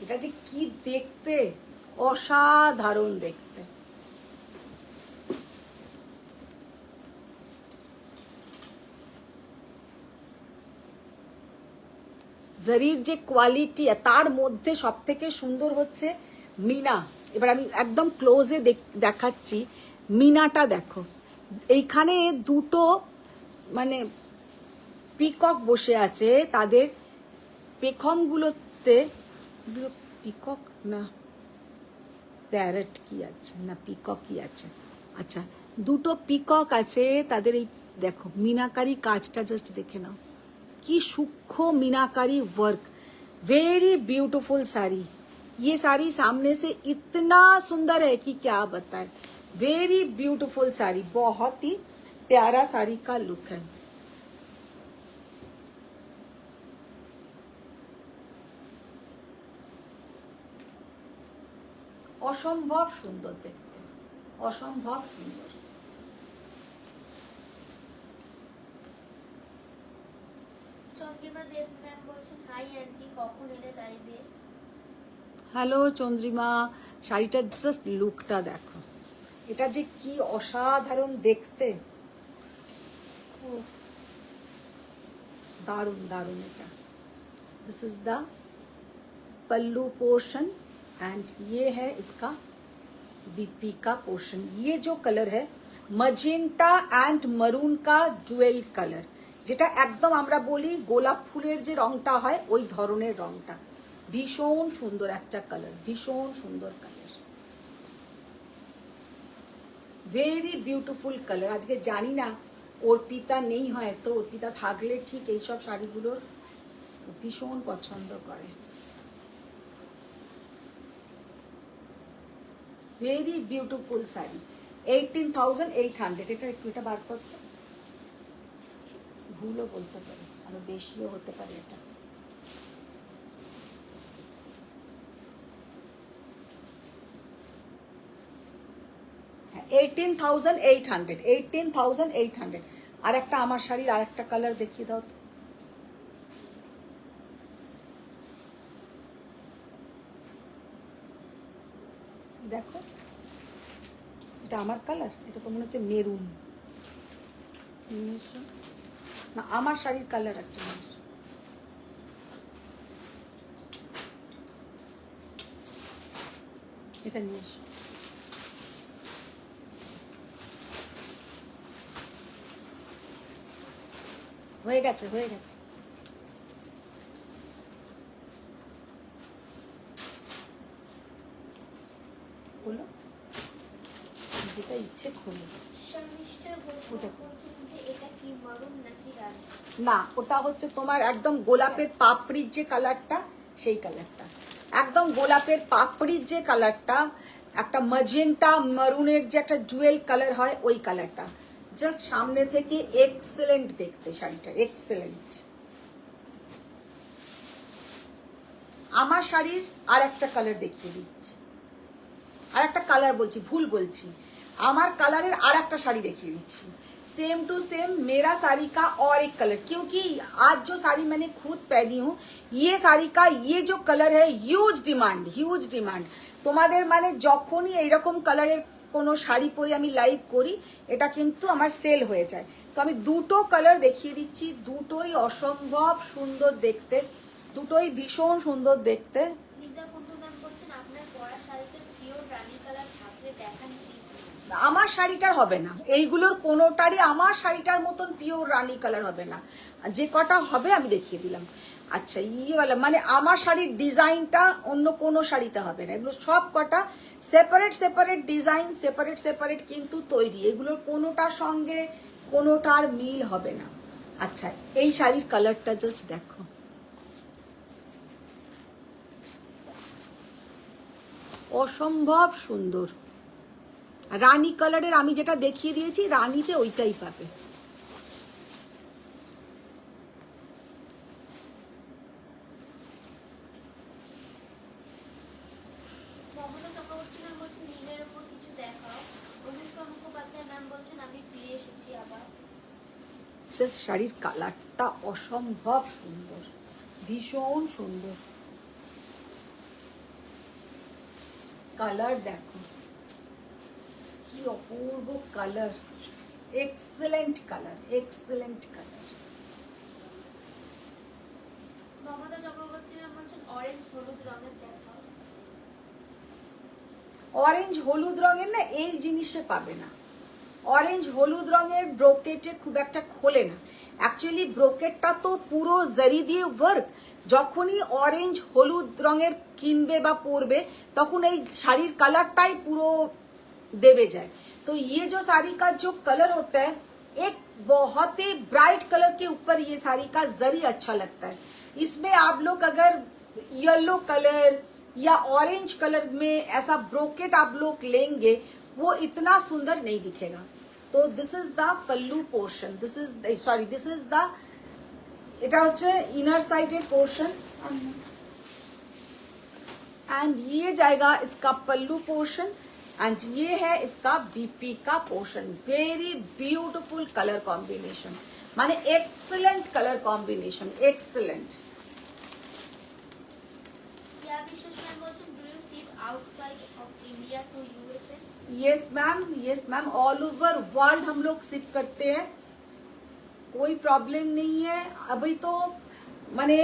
এটা যে কি দেখতে, অসাধারণ দেখতে। জারির যে কোয়ালিটি, তার মধ্যে সব থেকে সুন্দর হচ্ছে মিনা। এবার আমি একদম ক্লোজে দেখাচ্ছি, মিনাটা দেখো। এইখানে দুটো মানে পিকক বসে আছে তাদের পেখমগুলোতে পিকক না প্যারট কি আছে না পিকক কি আছে, আচ্ছা দুটো পিকক আছে তাদের। এই দেখো মিনাকারি কাজটা জাস্ট দেখে নাও, কি সূক্ষ্ম মিনাकारी वर्क, वेरी ब्यूटीफुल साड़ी। ये साड़ी सामने से इतना सुंदर है कि क्या बताएं, वेरी ब्यूटीफुल साड़ी, बहुत ही प्यारा साड़ी का लुक है। অসম্ভব সুন্দর দেখতে, অসম্ভব সুন্দর। চন্দ্রিমা দেব ম্যাম বলছেন হাই আন্টি, কখন এলে লাইভে? হ্যালো চন্দ্রিমা, শাড়িটার জাস্ট লুকটা দেখো, এটা যে কি অসাধারণ দেখতে, উফ, দারুণ দারুণ। এটা this is the pallu portion and ये है इसका बीपी का पोर्शन। ये जो कलर है मजेंटा एंड मरून का डुएल कलर, যেটা একদম আমরা বলি গোলাপ ফুলের যে রংটা হয় ওই ধরনের রংটা, ভীষণ সুন্দর একটা কালার, ভীষণ সুন্দর কালার, ভেরি বিউটিফুল কালার। আজকে জানি না অর্পিতা নেই, হয়তো অর্পিতা থাকলে ঠিক এইসব শাড়িগুলোর ভীষণ পছন্দ করে। Very beautiful sari, 18,800। এটা একটু এটা বার করতে ভুলও বলতে পারে, আরো বেশিও হতে পারে এটা। হ্যাঁ 18,800, 18,800। আর একটা আমার শাড়ির আর একটা কালার দেখিয়ে দাও তো। দেখো এটা আমার কালার, এটা তো মনে হচ্ছে মেরুন, না আমার শাড়ির কালার একটা জিনিস, এটা নিয়ে এসো। হয়ে গেছে হয়ে গেছে। খোলো, যেটা ইচ্ছে খোলো। শর্মিষ্ঠা ঘোষ বলছেন যে এটা কি মারুন নাকি রানী? না ওটা হচ্ছে তোমার একদম গোলাপের পাপড়ির যে কালারটা, সেই কালারটা একদম গোলাপের পাপড়ির যে কালারটা, একটা ম্যাজেন্টা মারুনের যে একটা ডুয়েল কালার হয় ওই কালারটা। জাস্ট সামনে থেকে এক্সেলেন্ট দেখতে শাড়িটা, এক্সেলেন্ট। আমার শাড়ির আর একটা কালার দেখিয়ে দিচ্ছি, আর একটা কালার বলছি, ভুল বলছি, আমার কালারের আর একটা শাড়ি देখিয়ে দিচ্ছি। सेम टू सेम मेरा साड़ी का और एक कलर, क्योंकि आज जो साड़ी मैंने खुद पहनी हूँ ये साड़ी का ये जो कलर है হিউজ ডিমান্ড, হিউজ ডিমান্ড। তোমাদের মানে যখনই এইরকম কালারের কোনো শাড়ি পরে আমি লাইভ করি এটা কিন্তু আমার সেল হয়ে যায়। তো আমি দুটো কালার দেখিয়ে দিচ্ছি, দুটোই অসম্ভব সুন্দর দেখতে, দুটোই ভীষণ সুন্দর দেখতে। লিজা কুন্ডু ম্যাম বলছেন আপনার পরা শাড়িতে পিওর রানী কালার থাকলে দেখান প্লিজ। আমার শাড়িটার হবে না, এইগুলোর কোনোটারই আমার শাড়িটার মতন পিওর রানী কালার হবে না, যে কটা হবে আমি দেখিয়ে দিলাম। আচ্ছা ইয়েওয়ালা মানে আমার শাড়ির ডিজাইনটা অন্য কোনো শাড়িতে হবে না, এগুলো সব কটা separate separate design, separate separate কিন্তু তৈরি, এগুলোর কোনোটার সঙ্গে কোনোটার মিল হবে না। আচ্ছা এই শাড়ির কালারটা জাস্ট দেখো, অসম্ভব সুন্দর। রানী কালারের আমি যেটা দেখিয়ে দিয়েছি রানীতে ওইটাই পাবে। মমতা চক্রবর্তী ম্যাম বলছেন নীলের উপর কিছু দেখাও। অনুষ্কা মুখোপাধ্যায় ম্যাম বলছেন আমি ফিরে এসেছি আবার। জাস্ট শাড়ির কালারটা অসম্ভব সুন্দর, ভীষণ সুন্দর কালার। দেখো কি অপূর্ব colour, excellent colour, excellent colour. Mamata Chakraborty ma'am বলছেন অরেঞ্জ হলুদ রঙের দেখাও। অরেঞ্জ হলুদ রঙের না এই জিনিসে পাবে না, অরেঞ্জ হলুদ রঙের ব্রোকেটে খুব একটা খোলে না। অ্যাকচুয়ালি ব্রোকেটটা তো পুরো জরি দিয়ে ওয়ার্ক। যখনই অরেঞ্জ হলুদ রঙের কিনবে বা পরবে তখন এই শাড়ির কালারটাই পুরো देवे जाए। तो ये जो साड़ी का जो कलर होता है एक बहुत ही ब्राइट कलर के ऊपर ये साड़ी का जरी अच्छा लगता है। इसमें आप लोग अगर येलो कलर या ऑरेंज कलर में ऐसा ब्रोकेट आप लोग लेंगे वो इतना सुंदर नहीं दिखेगा। तो this is the pallu portion, this is the এটা হচ্ছে इनर साइडेड पोर्शन एंड ये जाएगा इसका पल्लू पोर्शन एंड ये है इसका बीपी का portion. Very beautiful colour combination, माने excellent colour combination, excellent. Yes ma'am all over world हम लोग शिप करते हैं, कोई प्रॉब्लम नहीं है। अभी तो माने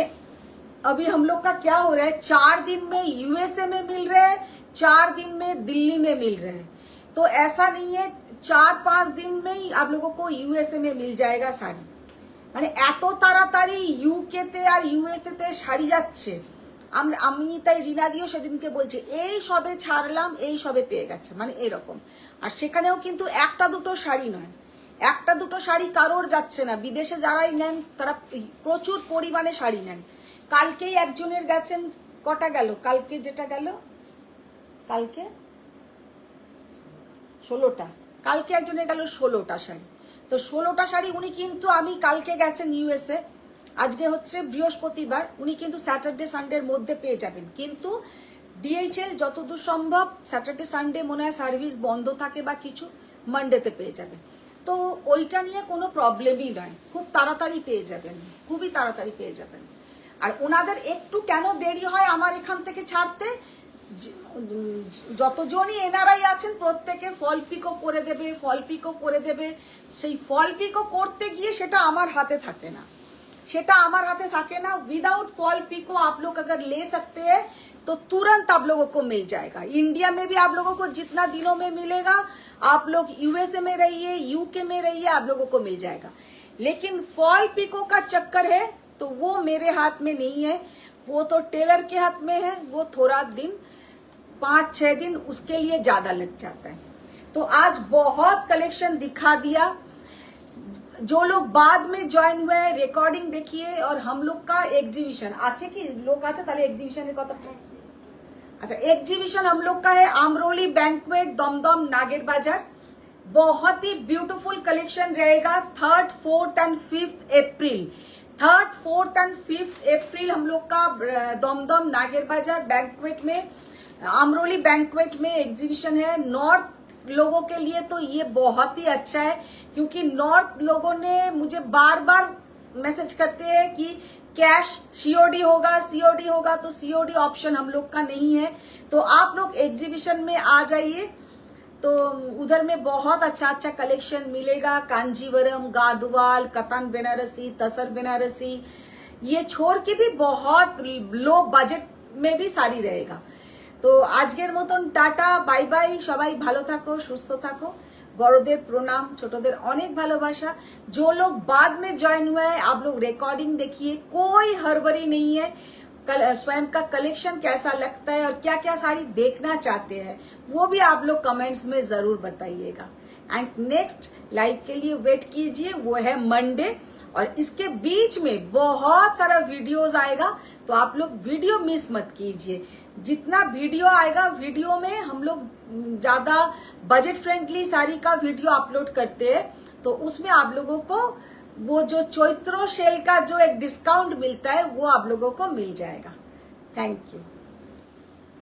अभी हम लोग का क्या हो रहा है, 4 दिन में यूएसए में मिल रहे हैं, 4 दिन में दिल्ली में मिल रहे हैं। तो ऐसा नहीं है 4-5 दिन में ही आप लोगों को यूएसए में मिल जाएगा শাড়ি। মানে এত তাড়াতাড়ি ইউকে তে আর ইউএসএ তে শাড়ি যাচ্ছে। আমি তাই রিনা দিও সেদিনকে বলছে এই সবে ছাড়লাম, এই সবে পেয়ে গেছে, মানে এরকম। আর সেখানেও কিন্তু একটা দুটো শাড়ি নয়, একটা দুটো শাড়ি কারোর যাচ্ছে না। বিদেশে যারাই নেন তারা প্রচুর পরিমাণে শাড়ি নেন। কালকেই একজনের গেছেন, কটা গেল কালকে, যেটা গেল কালকে 16টা, কালকে একজনের গেল 16টা শাড়ি। তো 16টা শাড়ি উনি কিন্তু, আমি কালকে গেছেন ইউএসএ, আজকে হচ্ছে বৃহস্পতিবার, উনি কিন্তু স্যাটারডে সানডের মধ্যে পেয়ে যাবেন। কিন্তু ডিএইচএল যতদূর সম্ভব স্যাটারডে সানডে মনে হয় সার্ভিস বন্ধ থাকে বা কিছু, মানডেতে পেয়ে যাবেন। তো ওইটা নিয়ে কোনো প্রবলেমই নয়, খুব তাড়াতাড়ি পেয়ে যাবেন, খুবই তাড়াতাড়ি পেয়ে যাবেন। আর ওনাদের একটু কেন দেরি হয় আমার এখান থেকে ছাড়তে, যতজনই এনআরআই আছেন প্রত্যেকে ফল পিকো করে দেবে, ফল পিকো করে দেবে। সেই ফল পিকো করতে গিয়ে সেটা আমার হাতে থাকে না, সেটা আমার হাতে থাকে না। विदाउट फॉल पिको आप लोग अगर ले सकते हैं तो तुरंत आप लोगों को मिल जाएगा। इंडिया में भी आप लोगों को जितना दिनों में मिलेगा, आप लोग यूएसए में रहिए, यूके में रहिए, आप लोगों को मिल जाएगा। लेकिन फॉल पिको का चक्कर है तो वो मेरे हाथ में नहीं है, वो तो टेलर के हाथ में है। वो थोड़ा दिन 5-6 दिन उसके लिए ज्यादा लग जाता है। तो आज बहुत कलेक्शन दिखा दिया। जो लोग बाद में ज्वाइन हुए हैं रिकॉर्डिंग देखिए। और हम लोग का एग्जीबिशन আছে কি লোক আছে তাহলে এক্সিবিশনের কথাটা। अच्छा एग्जीबिशन हम लोग का है आमरोली बैंक्वेट दमदम नागेर बाजार। बहुत ही ब्यूटीफुल कलेक्शन रहेगा 3rd, 4th and 5th April. 3rd, 4th and 5th अप्रैल हम लोग का दमदम नागेर बाजार बैंक्वेट में, आमरोली बैंक्वेट में एग्जीबिशन है। नॉर्थ लोगों के लिए तो ये बहुत ही अच्छा है, क्योंकि नॉर्थ लोगों ने मुझे बार बार मैसेज करते हैं कि कैश सीओडी होगा, सीओडी होगा। तो सीओडी ऑप्शन हम लोग का नहीं है। तो आप लोग एग्जीबिशन में आ जाइए, तो उधर में बहुत अच्छा अच्छा कलेक्शन मिलेगा। कांजीवरम, गादवाल, कतान बनारसी, तसर बनारसी, ये छोड़ के भी बहुत लो बजट में भी साड़ी रहेगा। তো আজকের মতন টাটা, বাই বাই। সবাই ভালো থাকো, সুস্থ থাকো। বড়দের প্রণাম, ছোটদের অনেক ভালোবাসা। जो लोग बाद में ज्वाइन हुआ है आप लोग रिकॉर्डिंग देखिए, कोई हड़बड़ी नहीं है। स्वयं का कलेक्शन कैसा लगता है और क्या क्या साड़ी देखना चाहते हैं वो भी आप लोग कमेंट्स में जरूर बताइएगा। एंड नेक्स्ट लाइव के लिए वेट कीजिए, वो है मंडे। और इसके बीच में बहुत सारा वीडियोस आएगा, तो आप लोग वीडियो मिस मत कीजिए। जितना वीडियो आएगा, वीडियो में हम लोग ज्यादा बजट फ्रेंडली साड़ी का वीडियो अपलोड करते हैं। तो उसमें आप लोगों को वो जो चैत्र सेल का जो एक डिस्काउंट मिलता है वो आप लोगों को मिल जाएगा। Thank you.